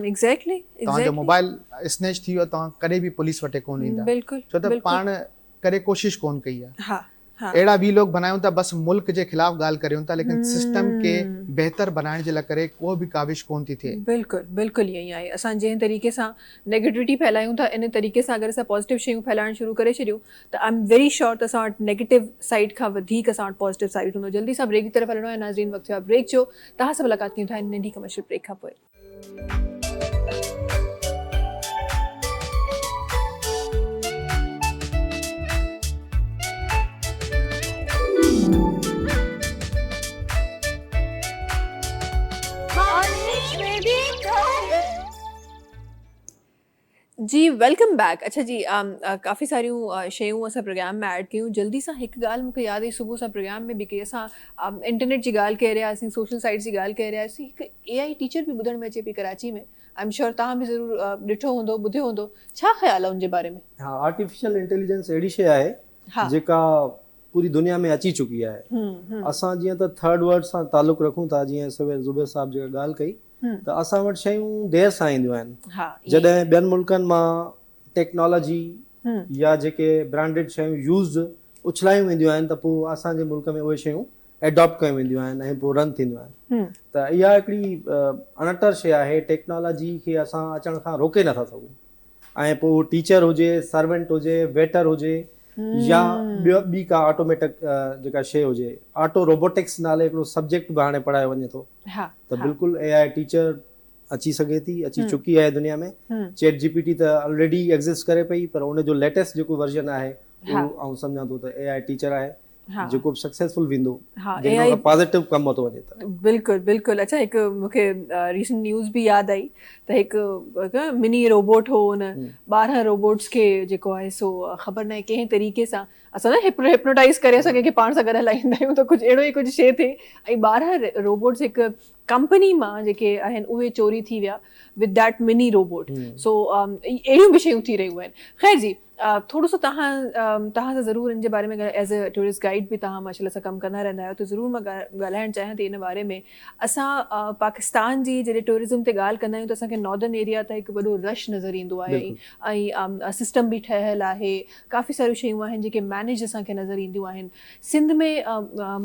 एग्ज़ैक्टली। तव्हांजो मोबाइल स्नैच थी वियो, तव्हां कॾहिं बि पुलिस वटि कोन ईंदा, छो त पाण कॾहिं कोशिश कोन कई आहे। अहिड़ा वी लोग बनायूं था, बसि मुल्क जे ख़िलाफ़ ॻाल्हि करियूं था, लेकिन सिस्टम खे बहितर बनाइण जे लाइ करे को बि काविश कोन थी थिए। बिल्कुलु बिल्कुलु ईअं ई आहे। असां जंहिं तरीक़े सां नेगेटिविटी फैलायूं था, इन तरीक़े सां अगरि असां पॉज़िटिव शयूं फैलाइण शुरू करे छॾियूं त आई एम वेरी श्योर त असां वटि नेगेटिव साइड खां वधीक असां वटि पॉज़िटिव साइड हूंदो। जल्दी सां ब्रेक की तरफ़ हलणो आहे। नाज़रीन, वक़्तु आहे ब्रेक जो। तव्हां सां मुलाक़ात कयूं था नंढी कमर्शियल ब्रेक खां पोइ। जी वेलकम बैक। अच्छा जी काफ़ी सारियूं शयूं असां प्रोग्राम में ऐड कयूं। जल्दी सां हिकु ॻाल्हि मूंखे यादि आई सुबुह सां प्रोग्राम में बि की असां इंटरनेट जी ॻाल्हि करे रहिया हुआसीं, सोशल साइट्स जी ॻाल्हि करे रहिया हुआसीं। हिकु AI टीचर बि ॿुधण में अचे पई कराची में। आई एम श्योर तव्हां बि ज़रूरु ॾिठो हूंदो, ॿुधियो हूंदो। छा ख़्यालु आहे उनजे बारे में? हाँ, आर्टिफिशियल इंटेलिजेंस अहिड़ी शइ आहे हा। जेका पूरी दुनिया में अची चुकी आहे। असां जीअं त थर्ड वर्ल्ड सां तालुक़ु रखूं था, जीअं सवेर ज़ुबैर साहब जेका ॻाल्हि कई, त असां वटि शयूं देरि सां ईंदियूं आहिनि। हा, जॾहिं ॿियनि मुल्कनि मां टेक्नोलॉजी या जेके ब्रांडेड शयूं यूज़ उछलायूं वेंदियूं आहिनि, त पोइ असांजे मुल्क में उहे शयूं एडॉप्ट कयूं वेंदियूं आहिनि ऐं पोइ रन थींदियूं आहिनि। त इहा हिकिड़ी अणटर शइ आहे। टेक्नोलॉजी खे असां अचण खां रोके नथा सघूं। ऐं पोइ टीचर हुजे, सर्वेंट हुजे, वेटर हुजे, या ॿी का ऑटोमेटिक जेका शइ हुजे, ऑटो रोबोटिक्स नाले हिकिड़ो सब्जेक्ट बि हाणे पढ़ायो वञे थो। त बिल्कुलु AI टीचर अची सघे थी, अची चुकी आहे दुनिया में। चैट GPT त ऑलरेडी एग्ज़िस्ट करे पई, पर उनजो लेटेस्ट जेको वर्जन आहे उहो सम्झां थो त AI टीचर आहे जेको सक्सेसफुल वेंदो, जंहिंजो पॉजिटिव कमु थो वञे त। बिल्कुलु बिल्कुलु। अच्छा हिकु मूंखे रीसेंट न्यूज़ बि यादि आई त हिकु मिनी रोबोट हो, उन 12 रोबोट्स खे जेको आहे सो ख़बर न आहे कंहिं तरीक़े सां असां न हिप्नोटाइज़ करे सघे कि पाण सां गॾु हलाईंदा आहियूं, त कुझु अहिड़ो ई कुझु शइ थिए ऐं 12 रोबोट्स हिकु कंपनी मां जेके आहिनि उहे चोरी थी विया विद दैट मिनी रोबोट। सो अहिड़ियूं बि शयूं थी रहियूं आहिनि। ख़ैर जी, थोरो सो तव्हां सां ज़रूरु इन जे बारे में एज़ अ टूरिस्ट गाइड बि तव्हां माशाल्लाह सां कमु कंदा रहंदा आहियो, त ज़रूरु मां ॻाल्हाइणु चाहियां थी इन बारे में। असां पाकिस्तान जी जॾहिं टूरिज़म ते ॻाल्हि कंदा आहियूं त असांखे नॉर्दर्न एरिया त हिकु वॾो रश नज़र ईंदो आहे ऐं सिस्टम बि ठहियलु आहे, काफ़ी सारियूं शयूं आहिनि जेके मैनेज असांखे नज़र ईंदियूं आहिनि। सिंध में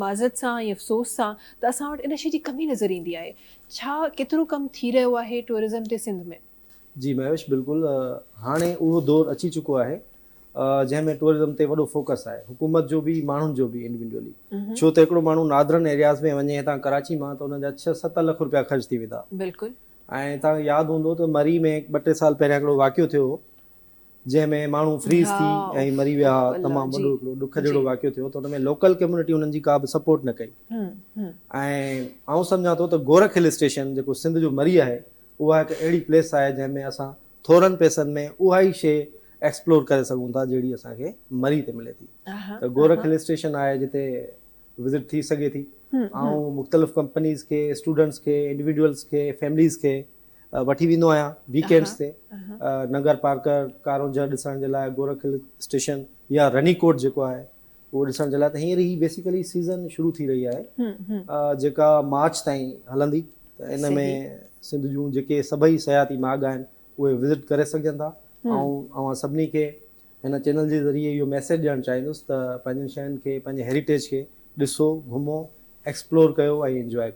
माज़रत सां या अफ़सोस सां त असां वटि इन शइ जी कमी नज़र ईंदी आहे। छा केतिरो कमु थी रहियो आहे टूरिज़म ते सिंध में? जी महेश, बिल्कुलु हाणे उहो दौरु अची चुको आहे जंहिंमें टूरिज़म ते वॾो फोकस आहे, हुकूमत जो बि, माण्हुनि जो बि इंडिविजुअली। छो त हिकिड़ो माण्हू नादरन एरियाज़ में वञे हितां कराची मां, त हुनजा 6-7 लख रुपया ख़र्च थी वेंदा। बिल्कुलु। ऐं तव्हांखे यादि हूंदो त मरी में 2-3 साल पहिरियां हिकिड़ो वाक़ियो थियो हो, जंहिंमें माण्हू फ्रीज़ थी ऐं मरी विया। तमामु वॾो हिकिड़ो ॾुख जहिड़ो वाक़ियो थियो, त हुन में लोकल कम्युनिटी हुननि जी का बि सपोर्ट न कई। ऐं आउं सम्झां थो त गोरख हिल स्टेशन जेको सिंध जो मरी आहे, उहा हिकु अहिड़ी प्लेस आहे जंहिंमें असां थोरनि पैसनि में उहा ई शइ एक्सप्लोर करे सघूं था जहिड़ी असांखे मरी ते मिले थी। त गोरख हिल स्टेशन आहे जिते विज़िट थी सघे थी। ऐं मुख़्तलिफ़ कंपनीज़ खे, स्टूडेंट्स खे, इंडिविजुअल्स खे, फैमिलीज़ खे वठी वेंदो आहियां वीकेंड्स ते। नगर पार्कर, कारोंझर ॾिसण जे लाइ गोरख हिल स्टेशन, या रनीकोट जेको आहे उहो ॾिसण जे लाइ। त हींअर ही बेसिकली सीज़न शुरू थी रही आहे जेका मार्च ताईं हलंदी। त इन में सिंध जूं जेके सभई सयाती मार्ग आहिनि उहे विज़िट करे सघनि था। ऐं सभिनी खे हिन चैनल जे ज़रिए इहो मैसेज ॾियणु चाहींदुसि त पंहिंजनि शयुनि खे, पंहिंजे हेरिटेज खे ॾिसो, घुमो, एक्सप्लोर कयो ऐं इंजॉय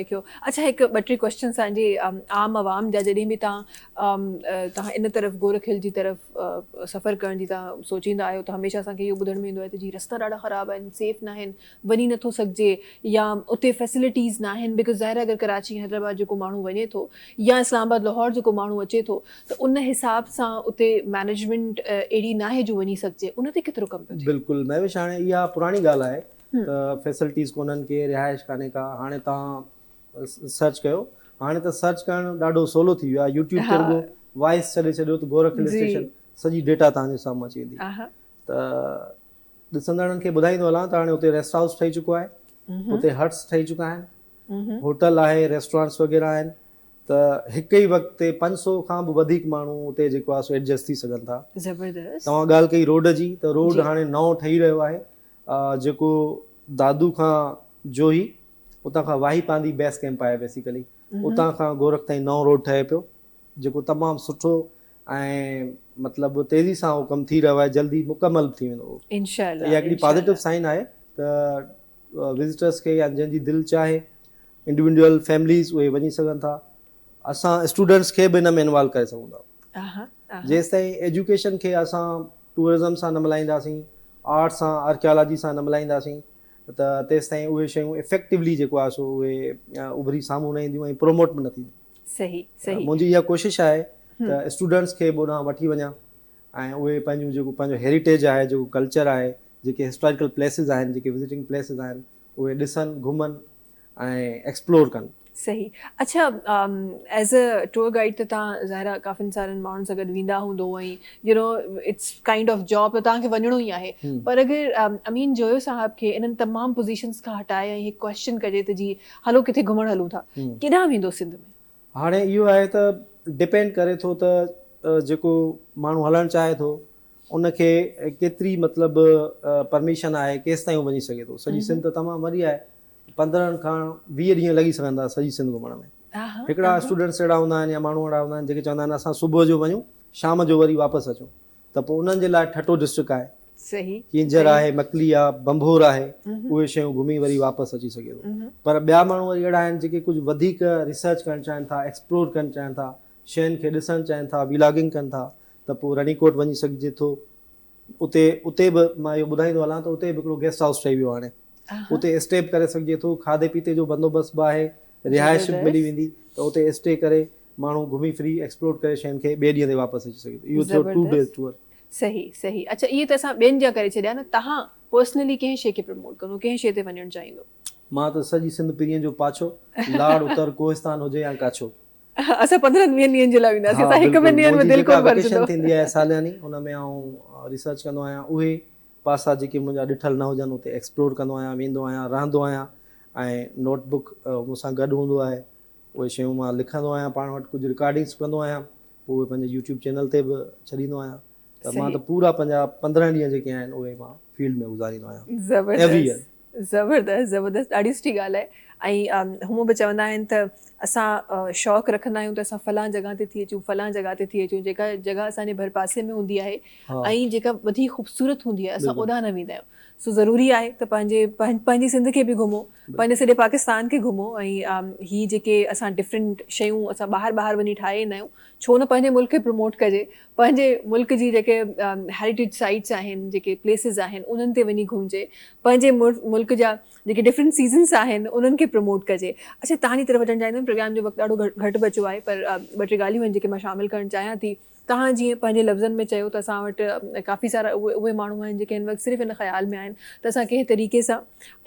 कयो। अच्छा हिकु 2-3 क्वेश्चन असांजे आम आवाम जा, जॾहिं बि तव्हां इन तरफ़ गोरख हिल जी तरफ़ सफ़र करण जी तव्हां सोचींदा आहियो त हमेशह असांखे इहो ॿुधण में ईंदो आहे त जी रस्ता ॾाढा ख़राबु आहिनि, सेफ न आहिनि, वञी नथो सघिजे, या उते फैसिलिटीज़ न आहिनि। बिकॉज़ ज़ाहिर अगरि कराची हैदराबाद जेको माण्हू वञे थो, या इस्लामाबाद लाहौर जेको माण्हू अचे थो, त उन हिसाब सां उते मैनेजमेंट अहिड़ी न आहे जो वञी सघिजे। उन ते केतिरो कमु पियो थिए? बिल्कुलु महेश, हाणे इहा पुराणी ॻाल्हि आहे त फैसिलिटीज़ कोन्हनि के, रिहाइश कान्हे का। हाणे तव्हां सर्च कयो, हाणे त सर्च करणु ॾाढो सवलो थी वियो आहे। यूट्यूब ते रुगो वॉइस छॾे छॾियो त गोरख हिल स्टेशन सॼी डेटा तव्हांजे साम्हूं अची वेंदी। त ॾिसंदड़नि खे ॿुधाईंदो हलां त हाणे उते रेस्ट हाउस ठही चुको आहे, उते हट्स ठही चुका आहिनि, होटल आहे, रेस्टोरेंट्स वग़ैरह आहिनि। त हिकु ई वक़्त ते 500 खां बि वधीक माण्हू उते जेको आहे सो एडजस्ट थी सघनि था। ज़बरदस्त। तव्हां ॻाल्हि कई रोड जी, त रोड हाणे नओं ठही रहियो आहे जेको दादू खां जोही, उतां खां वाही पांदी बेस कैंप आहे बेसिकली, उतां खां गोरख ताईं नओं रोड ठहे पियो जेको तमामु सुठो ऐं मतिलबु तेज़ी सां उहो कमु थी रहियो आहे, जल्दी मुकमल थी वेंदो इंशाअल्लाह। इहा हिकिड़ी पॉजिटिव साइन आहे त विज़िटर्स खे या जंहिंजी दिलि चाहे, इंडिविजुअल फैमिलीज़ उहे वञी सघनि था। असां स्टूडेंट्स खे बि हिन में इन्वॉल्व करे सघूं था। जेसि ताईं एजुकेशन खे असां टूरिज़म सां न मिलाईंदासीं, आर्ट सां, आर्कियोलॉजी सां न मिलाईंदासीं, त तेसि ताईं उहे शयूं इफेक्टिवली जेको आहे सो उहे उभरी साम्हूं न ईंदियूं ऐं प्रोमोट बि न थींदियूं। मुंहिंजी इहा कोशिशि आहे त स्टूडेंट्स खे बि होॾां वठी वञा ऐं उहे पंहिंजो जेको पंहिंजो हेरिटेज आहे, जेको कल्चर आहे, जेके हिस्टोरिकल प्लेसिस आहिनि, जेके विज़िटिंग प्लेसिस आहिनि, उहे ॾिसनि, घुमनि ऐं एक्सप्लोर कनि। सही। अच्छा, एज़ अ टूर गाइड त तव्हां ज़ाहिर आहे काफ़ी सारनि माण्हुनि सां गॾु वेंदा हूंदो ऐं इट्स काइंड ऑफ जॉब त तव्हांखे वञिणो ई आहे। पर अगरि अमीन जोयो साहब खे इन्हनि तमामु पोज़ीशन्स खां हटाए ऐं हिकु क्वेश्चन कजे त जी हलो किथे घुमणु हलूं था, केॾांहुं वेंदो सिंध में? हाणे इहो आहे त डिपेंड करे थो त जेको माण्हू हलणु चाहे थो उनखे केतिरी मतिलबु परमिशन आहे, केसि ताईं वञी सघे थो। सॼी सिंध त तमामु वॾी आहे, 15 खां 20 ॾींहं लॻी सघंदा सॼी सिंध घुमण में। हिकिड़ा स्टूडेंट्स अहिड़ा हूंदा आहिनि या माण्हू अहिड़ा हूंदा आहिनि जेके चवंदा आहिनि असां सुबुह जो वञूं शाम जो वरी वापसि अचूं, त पोइ उन्हनि जे लाइ ठटो डिस्ट्रिक्ट आहे, सही, किंजर आहे, मकली आहे, बंभोर आहे, उहे शयूं घुमी वरी वापसि अची सघे थो। पर ॿिया माण्हू वरी अहिड़ा आहिनि जेके कुझु वधीक रिसर्च करणु चाहिनि था, एक्सप्लोर करणु चाहिनि था, शयुनि खे ॾिसणु चाहिनि था, विलागिंग कनि था, त पोइ रानीकोट वञी सघिजे थो। उते बि मां इहो ॿुधाईंदो हलां त उते बि हिकिड़ो गेस्ट हाउस ठही वियो हाणे, उते स्टे बि करे सघिजे थो, खाधे पीते जो बंदोबस्तु बि आहे, रिहाइश बि मिली वेंदी, त उते स्टे करे माण्हू घुमी फिरी एक्सप्लोर करे शयुनि खे ॿिए ॾींहं ते वापसि अची सघे थो। इहो थियो 2 डेज़ टूर। सही सही। अच्छा, इहे त असां ॿियनि जा करे छॾिया न, तव्हां पर्सनली कंहिं शइ खे प्रमोट कंदो, कंहिं शइ ते वञणु चाहींदो? मां त सॼी सिंध पीरीअ जो पाछो, लाड़ उत्तर कोहिस्तान हुजे या काछो। असां 15-20 ॾींहंनि जे लाइ वेंदासीं, तव्हां हिकु ॿिनि ॾींहंनि में दिलि कोन वेकेशन थींदी आहे सालियानी, हुन में आउं रिसर्च कंदो आहियां, उहे पासा जेके मुंहिंजा ॾिठल न हुजनि उते एक्सप्लोर कंदो आहियां, वेंदो आहियां, रहंदो आहियां, ऐं नोटबुक मूंसां गॾु हूंदो आहे, उहे शयूं मां लिखंदो आहियां, पाण वटि कुझु रिकॉर्डिंग्स कंदो आहियां, पोइ उहे पंहिंजे यूट्यूब चैनल ते बि छॾींदो आहियां। त मां त पूरा पंहिंजा 15 ॾींहं जेके आहिनि उहे मां फील्ड में गुज़ारींदो आहियां एवरी ईयर। ज़बरदस्त ज़बरदस्त, ॾाढी सुठी ॻाल्हि आहे। ऐं हूअं बि चवंदा आहिनि त असां शौक़ु रखंदा आहियूं त असां फलां जॻह ते थी अचूं, फलां जॻह ते थी अचूं, जेका जॻह असांजे भर पासे में हूंदी आहे ऐं जेका वधीक ख़ूबसूरत हूंदी आहे असां ओॾांहुं न वेंदा आहियूं। सो ज़रूरी आहे त पंहिंजी सिंध खे बि घुमो, पंहिंजे सॼे पाकिस्तान खे घुमो, ऐं हीअ जेके असां डिफरेंट शयूं असां ॿाहिरि वञी ठाहे ईंदा आहियूं, छो न पंहिंजे मुल्क खे प्रमोट कजे, पंहिंजे मुल्क जी जेके हेरिटेज साइट्स आहिनि, जेके प्लेसिस आहिनि, उन्हनि ते वञी घुमिजे, पंहिंजे मुल्क जा जेके डिफरेंट सीज़न्स आहिनि उन्हनि खे प्रमोट कजे। अच्छा, तव्हांजी तरफ़ वठणु चाहींदमि, प्रोग्राम जो वक़्तु ॾाढो घटि बचियो आहे, पर 2-3 ॻाल्हियूं आहिनि जेके मां शामिलु करणु चाहियां थी। तव्हां जीअं पंहिंजे लफ़्ज़नि में चयो त असां वटि काफ़ी सारा उहे माण्हू आहिनि जेके हिन वक़्तु सिर्फ़ु हिन ख़्याल में आहिनि त असां कंहिं तरीक़े सां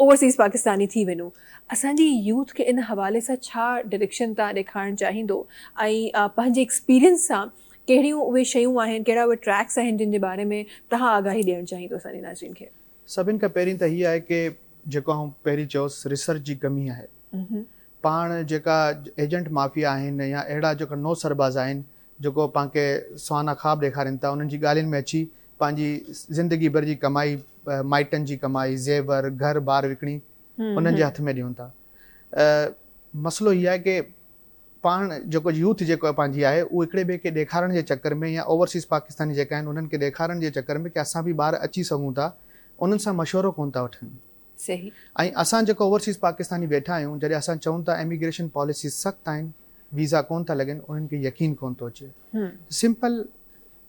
ओवरसीज़ पाकिस्तानी थी वञूं। असांजी यूथ खे इन हवाले सां छा डायरेक्शन तव्हां ॾेखारणु चाहींदो, ऐं पंहिंजे एक्सपीरियंस सां कहिड़ियूं उहे शयूं आहिनि, कहिड़ा उहे ट्रैक्स आहिनि जिन जे बारे में तव्हां आगाही ॾियणु चाहींदो असांजे नाज़रीन खे? सभिनि खां पहिरीं त हीअ आहे की जेको आउं पहिरीं चयोसि, रिसर्च जी कमी आहे। पाण जेका एजेंट माफ़िया आहिनि या अहिड़ा जेका नौ सरबाज़ आहिनि जेको पाण खे सुहाना ख़्वाब ॾेखारीनि था, उन्हनि जी ॻाल्हियुनि में अची पंहिंजी ज़िंदगी भर जी कमाई, माइटनि जी कमाई, ज़ेवर, घर बार विकिणी उन्हनि जे हथ में ॾियूं था। मसइलो इहो आहे की पाण जेको यूथ जेको पंहिंजी आहे उहो हिकिड़े ॿिए खे ॾेखारण जे चकर में या ओवरसीज़ पाकिस्तानी जेका आहिनि उन्हनि खे ॾेखारण जे चकर में की असां बि ॿाहिरि अची सघूं था, उन्हनि सां मशवरो कोन था वठनि। सही। ऐं असां जेको ओवरसीज़ पाकिस्तानी वेठा आहियूं, जॾहिं असां चऊं था इमिग्रेशन पॉलिसी सख़्तु आहिनि, वीज़ा कोन था लॻनि, उन्हनि खे यकीन कोन थो अचे। सिंपल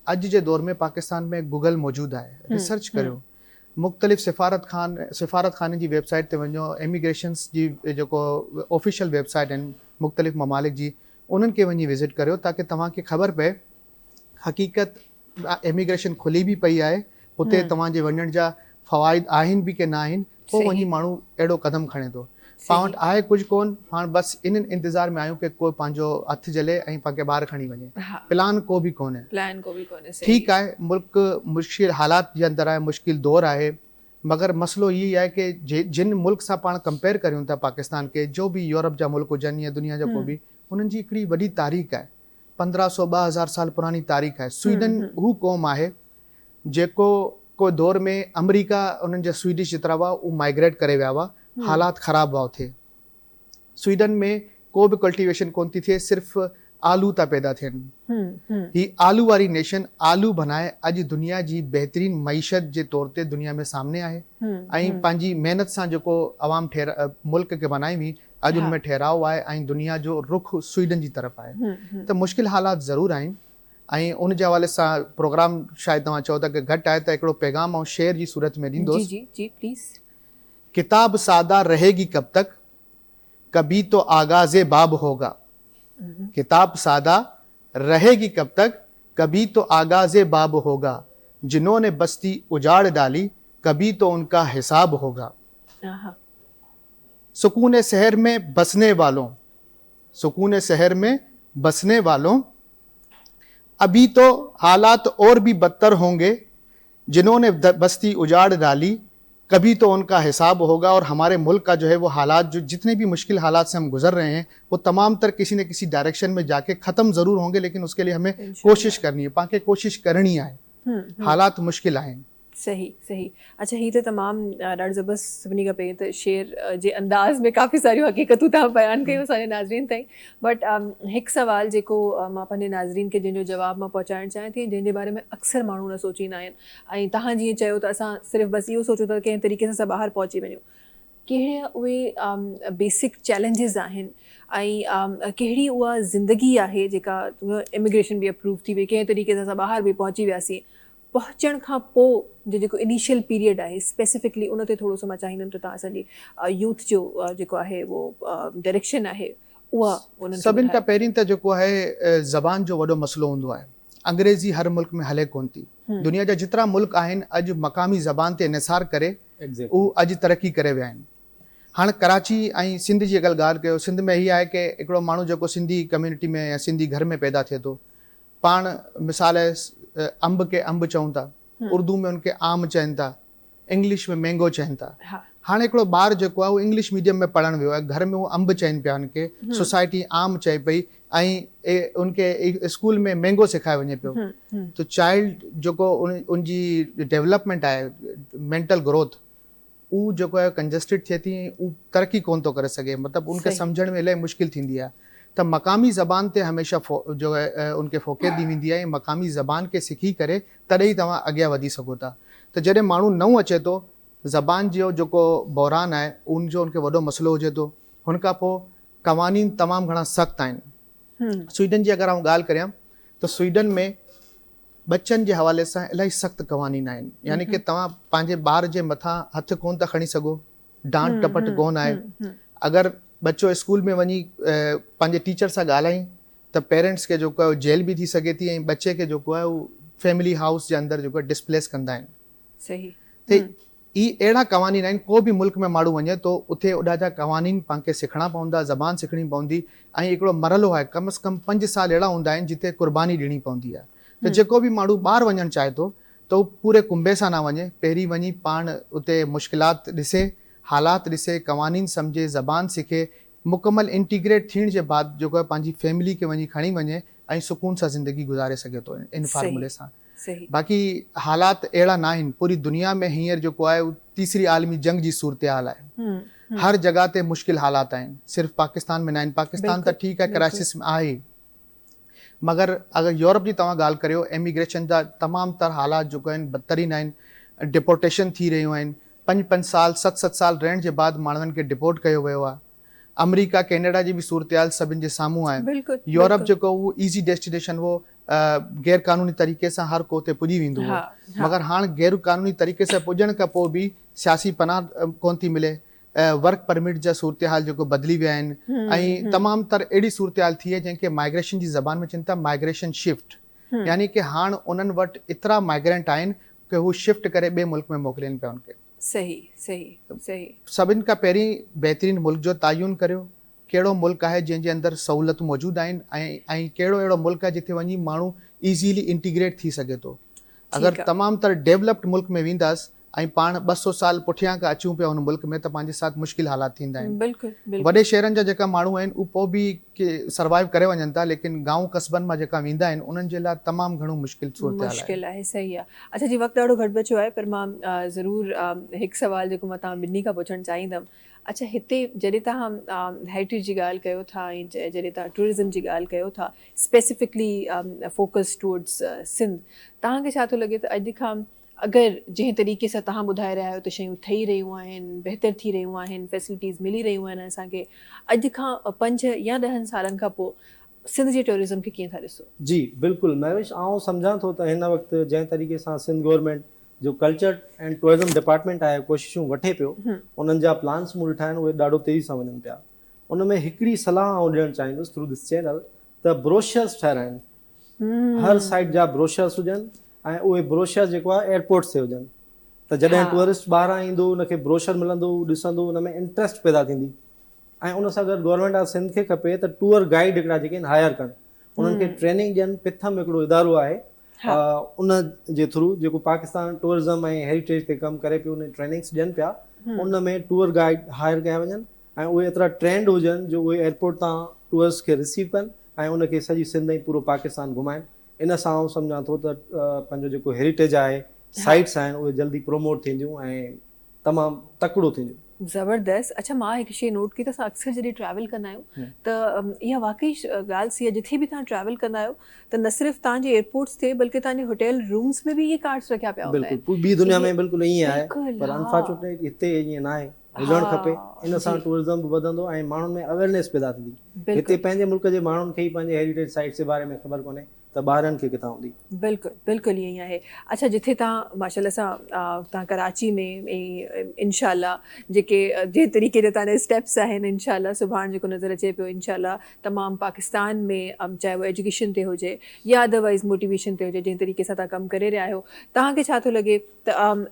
अॼु जे दौर में पाकिस्तान में गूगल मौजूदु आहे, रिसर्च करियो, मुख़्तलिफ़ सिफ़ारत खाने जी वेबसाइट ते वञो, इमिग्रेशन्स जी जेको ऑफिशियल वेबसाइट आहिनि मुख़्तलिफ़ ममालिक जी, उन्हनि खे वञी विज़िट करियो ताकी तव्हांखे ख़बर पए हक़ीक़त इमिग्रेशन खुली बि पई आहे, हुते तव्हांजे वञण जा फ़वाइद आहिनि बि की न आहिनि, पोइ वञी माण्हू अहिड़ो कदम खणे थो। पाण वटि आहे कुझु कोन, पाण बसि इन्हनि इंतज़ार में आहियूं की कोई पंहिंजो हथु जले ऐं पंहिंखे ॿाहिरि खणी वञे। प्लान को बि कोन्हे। ठीकु आहे, मुल्क मुश्किल हालात जे अंदरि आहे, मुश्किल दौर आहे, मगर मसइलो इहो आहे की जिन मुल्क सां पाण कंपेयर करियूं था पाकिस्तान खे, जो बि यूरोप जा मुल्क हुजनि या दुनिया जा को बि, उन्हनि जी हिकिड़ी वॾी तारीख़ आहे, 1500-2000 साल पुरानी तारीख़ आहे। स्वीडन हू क़ौम आहे जेको कोई दौर में अमेरिका उन्हनि जा स्वीडिश जेतिरा हुआ उहे माइग्रेट करे विया हुआ, हालात ख़राब हुआ उते। स्वीडन में को बि कल्टिवेशन कोन थी थिए, सिर्फ़ु आलू था पैदा थियनि। ही आलू वारी नेशन आलू बनाए अॼु दुनिया जी बहितरीन मईशत जे तौर ते दुनिया में सामने आहे, ऐं पंहिंजी महिनत सां जेको अवाम मुल्क खे बनाई हुई, अॼु उनमें ठहराव आहे ऐं दुनिया जो रुख स्वीडन जी तरफ़ आहे। त मुश्किल हालात ज़रूरु आहिनि, ऐं उन जे हवाले सां प्रोग्राम शायदि तव्हां चओ था की घटि आहे, त हिकिड़ो पैगाम ऐं शेर जी सूरत में ॾींदुसि। जी जी प्लीज़। किताब सादा रहेगी कब तक, कभी तो आगाज़े बाब होगा। किताब सादा रहेगी कब तक, कभी तो आगाज़े बाब होगा। जिन्होंने बस्ती उजाड़ डाली, कभी तो उनका हिसाब होगा। सुकून शहर में बसने वालों, सुकून शहर में बसने वालों, अभी तो हालात और भी बदतर होंगे, जिन्होंने बस्ती उजाड़ डाली, कभी तो उनका हिसाब होगा। और हमारे मुल्क का जो है वो हालात, जो जितने भी मुश्किल हालात से हम गुजर रहे हैं, वो तमाम तर किसी न किसी डायरेक्शन में जाके ख़त्म ज़रूर होंगे, लेकिन उसके लिए हमें कोशिश करनी है, पाके कोशिश करनी आहे। हालात मुश्किल आहिनि। सही सही। अच्छा, ही तो तमाम ॾाढो ज़बरदस्त सभिनी खां पहिरीं त शेर जे अंदाज़ में काफ़ी सारियूं हक़ीक़तूं तव्हां बयानु कयूं असांजे नाज़रीन ताईं। बट हिकु सवाल जेको मां पंहिंजे नाज़रीन खे जंहिंजो जवाबु मां पहुचाइणु चाहियां थी, जंहिंजे बारे में अक्सर माण्हू न सोचींदा आहिनि, ऐं तव्हां जीअं चयो त असां सिर्फ़ु बसि इहो सोचूं था कंहिं तरीक़े सां असां ॿाहिरि पहुची वञूं, कहिड़ा उहे बेसिक चैलेंजिस आहिनि ऐं कहिड़ी उहा ज़िंदगी आहे जेका इमिग्रेशन बि अप्रूव थी वई, कंहिं तरीक़े सां असां ॿाहिरि बि पहुची वियासीं, पहुचण खां पोइ जो जेको इनिशियल पीरियड आहे स्पेसिफिकली उन ते थोरो सो मां चाहींदमि त तव्हां असांजी यूथ जो जेको आहे वो डायरेक्शन आहे उहा उन्हनि खे सभिनि खां ॿुधायो। पहिरीं त जेको आहे ज़बान जो वॾो मसइलो हूंदो आहे। अंग्रेज़ी हर मुल्क में हले कोन थी। दुनिया जा जेतिरा मुल्क आहिनि अॼु मक़ामी ज़बान ते इनिसार करे उहे अॼु तरक़ी करे विया आहिनि। हाणे कराची ऐं सिंध जी अगरि ॻाल्हि कयो, सिंध में हीअ आहे की हिकिड़ो माण्हू जेको सिंधी कम्यूनिटी में या सिंधी घर में पैदा थिए थो, पाण मिसाल अंब खे अंब चऊं था, उर्दू में उनखे आम चवनि था, इंग्लिश में मैंगो चवनि था। हाणे हिकिड़ो ॿारु जेको आहे उहो इंग्लिश मीडियम में पढ़णु वियो आहे, घर में उहो अंब चवनि पिया उनखे, सोसाइटी आम चए पई ऐं उनखे स्कूल में मैंगो सेखारियो वञे पियो। त चाइल्ड जेको उनजी डेवलपमेंट आहे, मेंटल ग्रोथ, उहो जेको आहे कंजस्टेड थिए थी, उहो तरक़ी कोन थो करे सघे, मतिलबु उनखे सम्झण में इलाही मुश्किल थींदी आहे। त मक़ामी ज़बान ते हमेशह जो आहे उनखे फ़ोक़स दी वेंदी आहे। मक़ामी ज़बान खे सिखी करे तॾहिं ई तव्हां अॻियां वधी सघो था। त जॾहिं माण्हू नओं अचे थो, ज़बान जो जेको बहिरान आहे उनजो उनखे वॾो मसइलो हुजे थो। हुन खां पोइ क़वानीन तमामु घणा सख़्तु आहिनि। स्वीडन जी अगरि आउं ॻाल्हि करियां त स्वीडन में बच्चनि जे हवाले सां इलाही सख़्तु क़वानीन आहिनि, यानी की तव्हां पंहिंजे ॿार जे मथां हथु कोन था खणी सघो, डांट टपट कोन आहे। अगरि बच्चो स्कूल में वञी पंहिंजे टीचर सां ॻाल्हाई त पेरेंट्स खे जेको आहे जेल बि थी सघे थी, ऐं बच्चे खे जेको आहे उहो फैमिली हाउस जे अंदरि जेको आहे डिस्प्लेस कंदा आहिनि। सही। त ई अहिड़ा क़वानीन आहिनि, को बि मुल्क में माण्हू वञे थो उते उॾा जा क़वानीन पाण सिखणा पवंदा, ज़बान सिखणी पवंदी। ऐं हिकिड़ो मरहलो आहे, कम से कम 5 साल अहिड़ा हूंदा आहिनि जिते क़ुर्बानी ॾियणी पवंदी आहे। त जेको बि माण्हू ॿाहिरि वञणु चाहे थो त उहो पूरे कुंबे सां न वञे, पहिरीं वञी पाण उते मुश्किलात ॾिसे, हालात ॾिसे, क़वानीन सम्झे, ज़बान सिखे, मुकमल इंटीग्रेट थियण जे बाद जेको आहे पंहिंजी फैमिली खे वञी खणी वञे ऐं सुकून सां ज़िंदगी गुज़ारे सघे थो इन फार्मूले सां। बाक़ी हालात अहिड़ा न आहिनि। पूरी दुनिया में हींअर जेको आहे उहो तीसरी आलमी जंग जी सूरत हाल आहे। हर जॻह ते मुश्किल हालात आहिनि, सिर्फ़ु पाकिस्तान में न आहिनि। पाकिस्तान त ठीकु आहे, क्राइसिस में आहे, मगर अगरि यूरोप जी तव्हां ॻाल्हि करियो, इमिग्रेशन जा तमामु तर हालात जेको आहिनि बदतरीन आहिनि। डिपोर्टेशन थी रहियूं आहिनि, 5-5 साल 7-7 साल रहण जे बाद माण्हुनि खे डिपोर्ट कयो वियो आहे। अमेरिका कैनेडा जी बि सूरत हाल सभिनि जे साम्हूं आहे। यूरोप जेको उहो ईज़ी डेस्टिनेशन, उहो गैर क़ानूनी तरीक़े सां हर को उते पुॼी वेंदो हो, मगर हाणे गैर क़ानूनी तरीक़े सां पुॼण खां पोइ बि सियासी पनाह कोन थी मिले। वर्क परमिट जा सूरत हाल जेको बदिली विया आहिनि, ऐं तमामु तर अहिड़ी सूरत हाल थी आहे जंहिंखे माइग्रेशन जी ज़बान में चवनि था माइग्रेशन शिफ्ट, यानी की हाणे उन्हनि वटि एतिरा माइग्रेंट आहिनि की हू शिफ्ट करे ॿिए मुल्क में मोकिलिनि पिया उनखे। सही सही सही। सभिनि खां पहिरीं बहितरीन मुल्क जो तयन करियो, कहिड़ो मुल्क आहे जंहिंजे अंदरि सहूलियत मौजूदु आहिनि, ऐं कहिड़ो अहिड़ो मुल्क आहे जिथे वञी माण्हू ईज़ीली इंटीग्रेट थी सघे थो। अगरि तमामु तर डेवलप्ड मुल्क में वेंदासीं ऐं पाण 200 साल पुठियां खां अचूं पिया हुन मुल्क में, त पंहिंजे साथ मुश्किल हालात थींदा आहिनि। वॾे शहरनि जा जेका माण्हू आहिनि उहे पोइ बि सर्वाइव करे वञनि था, लेकिन गांव कस्बनि मां जेका वेंदा आहिनि उन्हनि जे लाइ तमामु घणो मुश्किल आहे। सही आहे। अच्छा जी, वक़्तु ॾाढो घटि बचियो आहे, पर मां ज़रूरु हिकु सवाल जेको मां तव्हां ॿिन्ही खां पुछणु चाहींदमि। अच्छा, हिते जॾहिं तव्हां हेरिटेज जी ॻाल्हि कयो था ऐं जॾहिं तव्हां टूरिज़म जी ॻाल्हि कयो था, स्पेसिफिकली फोकस टुवर्ड्स सिंध, तव्हांखे छा थो लॻे त अॼु खां अगरि जंहिं तरीक़े सां तव्हां ॿुधाए रहिया आहियो त शयूं ठही रहियूं आहिनि, बहितर थी रहियूं आहिनि, फैसिलिटीज़ मिली रहियूं आहिनि असांखे, अॼु खां 5 या 10 सालनि खां पोइ सिंध जे टूरिज़म खे कीअं था ॾिसो? जी बिल्कुलु महविश, आउं सम्झां थो त हिन वक़्तु जंहिं तरीक़े सां सिंध गवर्नमेंट जो कल्चर एंड टूरिज़म डिपार्टमेंट आहे कोशिशूं वठे पियो, उन्हनि जा प्लान्स मूं ॾिठा आहिनि, उहे ॾाढो तेज़ी सां वञनि पिया। उन में हिकिड़ी सलाह आउं ॾियणु चाहींदुसि थ्रू दिस चैनल, त ब्रोशर्स ठाहिराइनि, हर साइड जा ब्रोशर्स हुजनि, ऐं उहे ब्रोशर जेको आहे एयरपोर्ट ते हुजनि, त जॾहिं टूरिस्ट ॿाहिरां ईंदो उनखे ब्रोशर मिलंदो, ॾिसंदो, उन में इंट्रस्ट पैदा थींदी, ऐं उन सां गॾु गवर्नमेंट ऑफ सिंध खे खपे त टूर गाइड हिकिड़ा जेके आहिनि हायर कनि, उन्हनि खे ट्रेनिंग ॾियनि। पिथम हिकिड़ो इदारो आहे उन जे थ्रू जेको पाकिस्तान टूरिज़म ऐं हेरिटेज ते कमु करे पियो, उन ट्रेनिंग्स ॾियनि पिया। उन में टूर गाइड हायर कया वञनि ऐं उहे एतिरा ट्रेंड हुजनि जो उहे एयरपोर्ट तां टूर्स खे रिसीव कनि ऐं उनखे सॼी सिंध ऐं पूरो पाकिस्तान घुमाइनि। इन सां आउं सम्झां थो त पंहिंजो जेको हेरिटेज आहे, साइट्स आहिनि, उहे जल्दी प्रमोट थींदियूं ऐं तमामु तकिड़ो थींदियूं। ज़बरदस्त। अच्छा, मां हिकु शइ नोट कई त असां अक्सर जॾहिं ट्रैवल कंदा आहियूं त इहा वाकई ॻाल्हि सी आहे, जिथे बि तव्हां ट्रैवल कंदा आहियो त न सिर्फ़ु तव्हांजे एयरपोर्ट्स ते बल्कि तव्हांजे होटल रूम्स में बि इहे कार्ड्स रखिया पिया हूंदा आहिनि। बिल्कुलु, ॿी दुनिया में बिल्कुलु ईअं आहे, पर अनफॉर्चुनेटली हिते ईअं न आहे। हुजणु खपे, इन सां टूरिज़म बि वधंदो ऐं माण्हुनि में अवेयरनेस पैदा थींदी। हिते पंहिंजे मुल्क जे माण्हुनि खे ई पंहिंजे हेरिटेज साइट्स जे बारे में ख़बर कोन्हे त ॿारनि खे किथां हूंदी। बिल्कुलु बिल्कुलु ईअं ई आहे। अच्छा, जिथे तव्हां माशाल्लाह सां तव्हां कराची में इंशाल्लाह जेके जे तरीक़े जा तव्हांजा स्टेप्स आहिनि, इंशाल्लाह सुभाणे जेको नज़र अचे पियो, इंशाल्लाह तमामु पाकिस्तान में चाहे उहो एजुकेशन ते हुजे या अदरवाइज़ मोटिवेशन ते हुजे, जंहिं तरीक़े सां तव्हां कमु करे रहिया आहियो, तव्हांखे छा थो लॻे त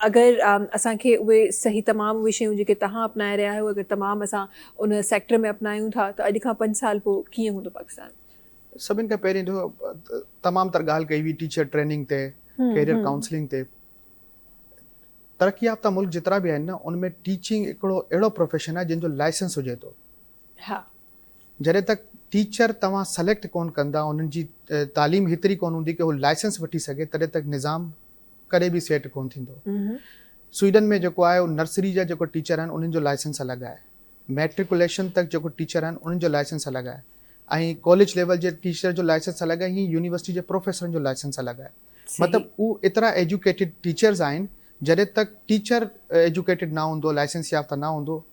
अगरि असांखे उहे सही तमामु उहे शयूं जेके तव्हां अपनाए रहिया आहियो, अगरि तमामु असां उन सेक्टर में अपनायूं था त अॼु खां 5 साल पोइ कीअं हूंदो पाकिस्तान? सभिनि खां पहिरीं तमामु तर ॻाल्हि कई हुई टीचर ट्रेनिंग ते, कैरियर काउंसलिंग ते। तरक़ी याफ़्ता मुल्क जेतिरा बि आहिनि न, उनमें टीचिंग हिकिड़ो अहिड़ो प्रोफेशन आहे जंहिंजो लाइसेंस हुजे थो। जॾहिं तक टीचर तव्हां सेलेक्ट कोन कंदा, उन्हनि जी तालीम हेतिरी कोन हूंदी की उहो लाइसेंस वठी सघे, तॾहिं तक निज़ाम कॾहिं बि सेट कोन थींदो। स्वीडन में जेको आहे नर्सरी जा जेको टीचर आहिनि उन्हनि जो लाइसेंस अलॻि आहे, मैट्रिकुलेशन तक जेको टीचर आहिनि उन्हनि जो लाइसेंस अलॻि आहे, ऐं कॉलेज लेवल जे टीचर जो लाइसेंस अलॻि आहे, हीअं यूनिवर्सिटी जे प्रोफेसरनि जो लाइसेंस अलॻि आहे। मतिलबु उहे एतिरा एजुकेटेड टीचर्स आहिनि, जॾहिं तक टीचर एजुकेटेड न हूंदो, लाइसेंस याफ़्ता न हूंदो,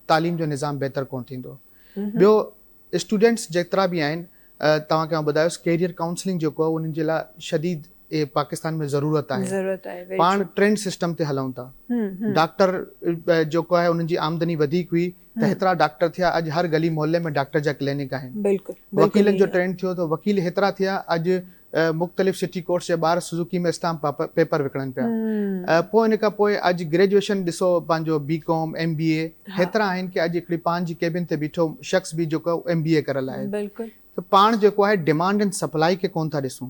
तालीम जो निज़ाम बहितर कोन थींदो। ॿियो, स्टूडेंट्स जेतिरा बि आहिनि, तव्हांखे मां ॿुधायोसि कैरियर काउंसलिंग जेको आहे उन्हनि जे लाइ शदीद पाकिस्तान में ज़रूरत आहे। पाण ट्रेंड सिस्टम ते हलूं था। डॉक्टर जेको आहे उन्हनि जी आमदनी वधीक हुई त हेतिरा डॉक्टर थिया, अॼु हर गली मोहल्ले में डॉक्टर जा क्लिनिक आहिनि। वकीलनि जो ट्रेंड थियो त वकील हेतिरा थिया, अॼु मुख़्तलिफ़ सिटी कोर्ट्स जे ॿार सुज़ुकी में स्टाम्प पेपर विकिणनि पिया। पोइ इन खां पोइ अॼु ग्रेजुएशन ॾिसो, पंहिंजो BCom MBA हेतिरा आहिनि कि अॼु हिकिड़ी पंहिंजी केबिन ते बीठो शख़्स बि जेको MBA करियल आहे। त पाण जेको आहे डिमांड एंड सप्लाई खे कोन था ॾिसूं।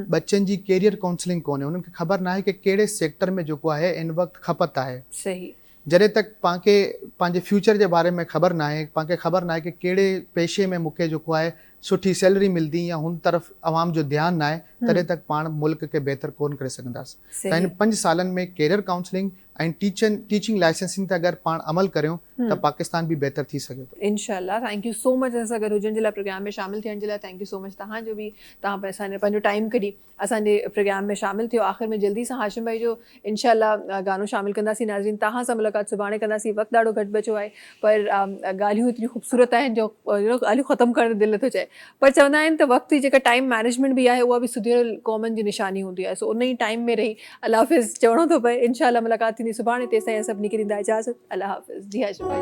बच्चनि जी कैरियर काउंसलिंग कोन्हे, उन्हनि खे ख़बर न आहे कि कहिड़े सेक्टर में जेको आहे इन वक़्तु खपत आहे। सही। जॾहिं तक पाणखे पंहिंजे फ्यूचर जे बारे में ख़बर न आहे, पाणखे ख़बर न आहे कि कहिड़े पेशे में मूंखे जेको आहे सुठी सैलरी मिलंदी या हुन तरफ़ आवाम जो ध्यानु न आहे, तॾहिं तक पाण मुल्क खे बहितर कोन करे सघंदासीं। त इन 5 सालनि में कैरियर काउंसलिंग ऐं टीचिंग लाइसेंसिंग ते अगरि पाण अमल करियूं त पाकिस्तान बि बहितर थी सघे थो। इंशाल्लाह। थैंक यू सो मच असां गॾु हुजण जे लाइ, प्रोग्राम में शामिल थियण जे लाइ। थैंक यू सो मच तव्हांजो बि, तव्हां असांजो पंहिंजो टाइम कढी असांजे प्रोग्राम में शामिल थियो। आख़िर में जल्दी सां हाशिम भाई जो इंशाल्लाह गानो शामिल कंदासीं। नाज़रीन, तव्हां सां मुलाक़ात सुभाणे कंदासीं। वक़्तु ॾाढो घटि बचो आहे, पर ॻाल्हियूं एतिरियूं ख़ूबसूरत आहिनि जो ॻाल्हियूं ख़तमु करण दिलि नथो चए। पर चवंदा आहिनि त वक़्त जी जेका टाइम मैनेजमेंट बि आहे, उहा बि सुधरियल क़ौमनि जी निशानी हूंदी आहे। सो उन ई टाइम में रही अल्लाह हाफ़िज़ चवणो थो पए। इंशाल्लाह मुलाक़ात थींदी सुभाणे। तेसिताईं सभिनी खे ॾींदा इजाज़त। अल्लाह हाफ़िज़। जी हाशिम भाई।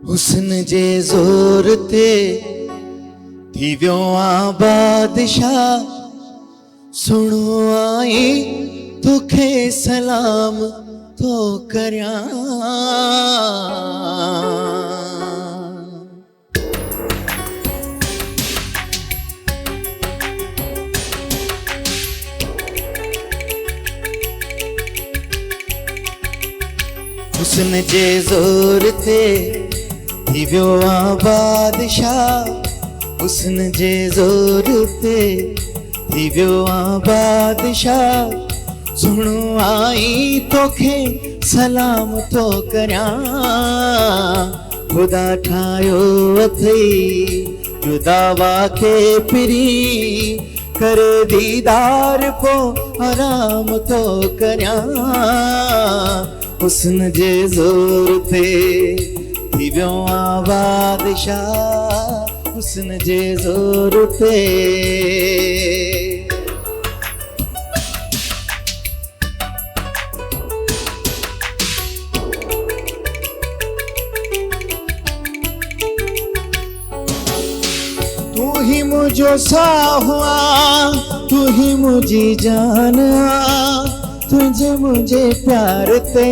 हुस्न जे ज़ोर ते थी वियो आ बादशाह, सुणो आई तोखे सलाम तो करियां। हुस्न जे ज़ोर ते थी वियो आ बादशाह, हुस्न जे ज़ोर ते थी वियो आ बादशाह, सुणो आई तोखे सलाम तो करियां। ख़ुदा ठाहियो अथई जुदावा खे पिरी, करे दीदार पो आराम तो करियां। हुस्न जे ज़ोर ते थी वियो आ बादशाह, हुस्न जे ज़ोर ते। तू ही मुझो साहुआ, तू ही मुझी जान आ, तुझे मुझे प्यार ते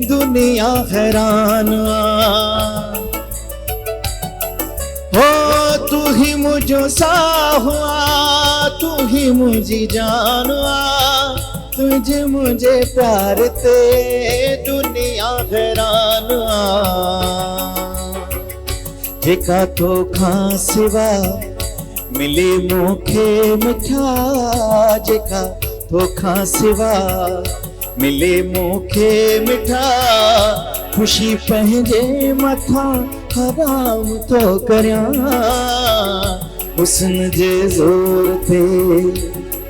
दुनिया हैरान हो तू ही मुझो सा हुआ तू ही मुझी जान तुझे मुझे प्यार ते दुनिया हैरान जेका तो खां सिवा मिले मूंखे मिठा जेका तो खां सिवा मिले मूंखे मिठा खुशी पंहिंजे मथा हराम तो करियां हुस्न जे ज़ोर ते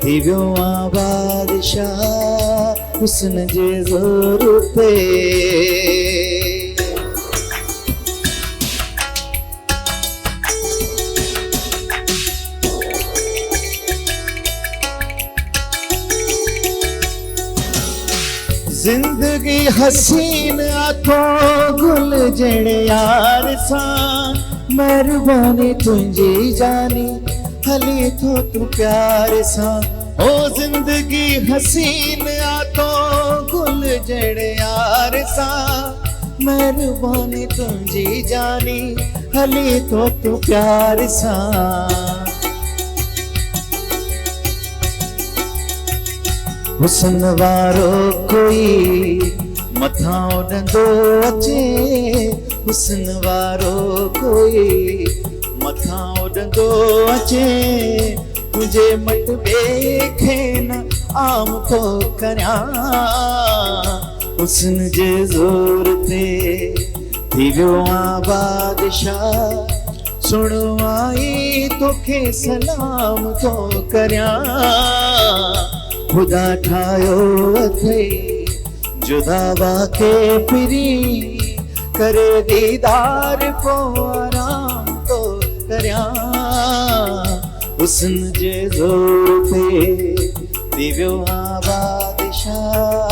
थी वियो आं बादशाह हुस्न जे ज़ोर ते जिंदगी हसीन आथो गुल जड़े यार सा मेहरबानी तुझी जानी हली तो तू प्यार सा ओ जिंदगी हसीन आथो गुल जड़े यार सा मेहरबानी तुझी जानी हली तो तू प्यार सा हुस्न वारो कोई मथा उड़ंदो अचे हुस्न वारो कोई मथा उड़ंदो अचे तुझे मट खे न आम तो करियां हुस्न जे ज़ोर ते थी वियो आं बादशाह सुण आई तोखे सलाम तो करियां खुदा ठायो अथई जुदा वाके पिरी करे दीदार को आराम तो करियां हुस्न जे ज़ोर ते थी वियो आं बादशाह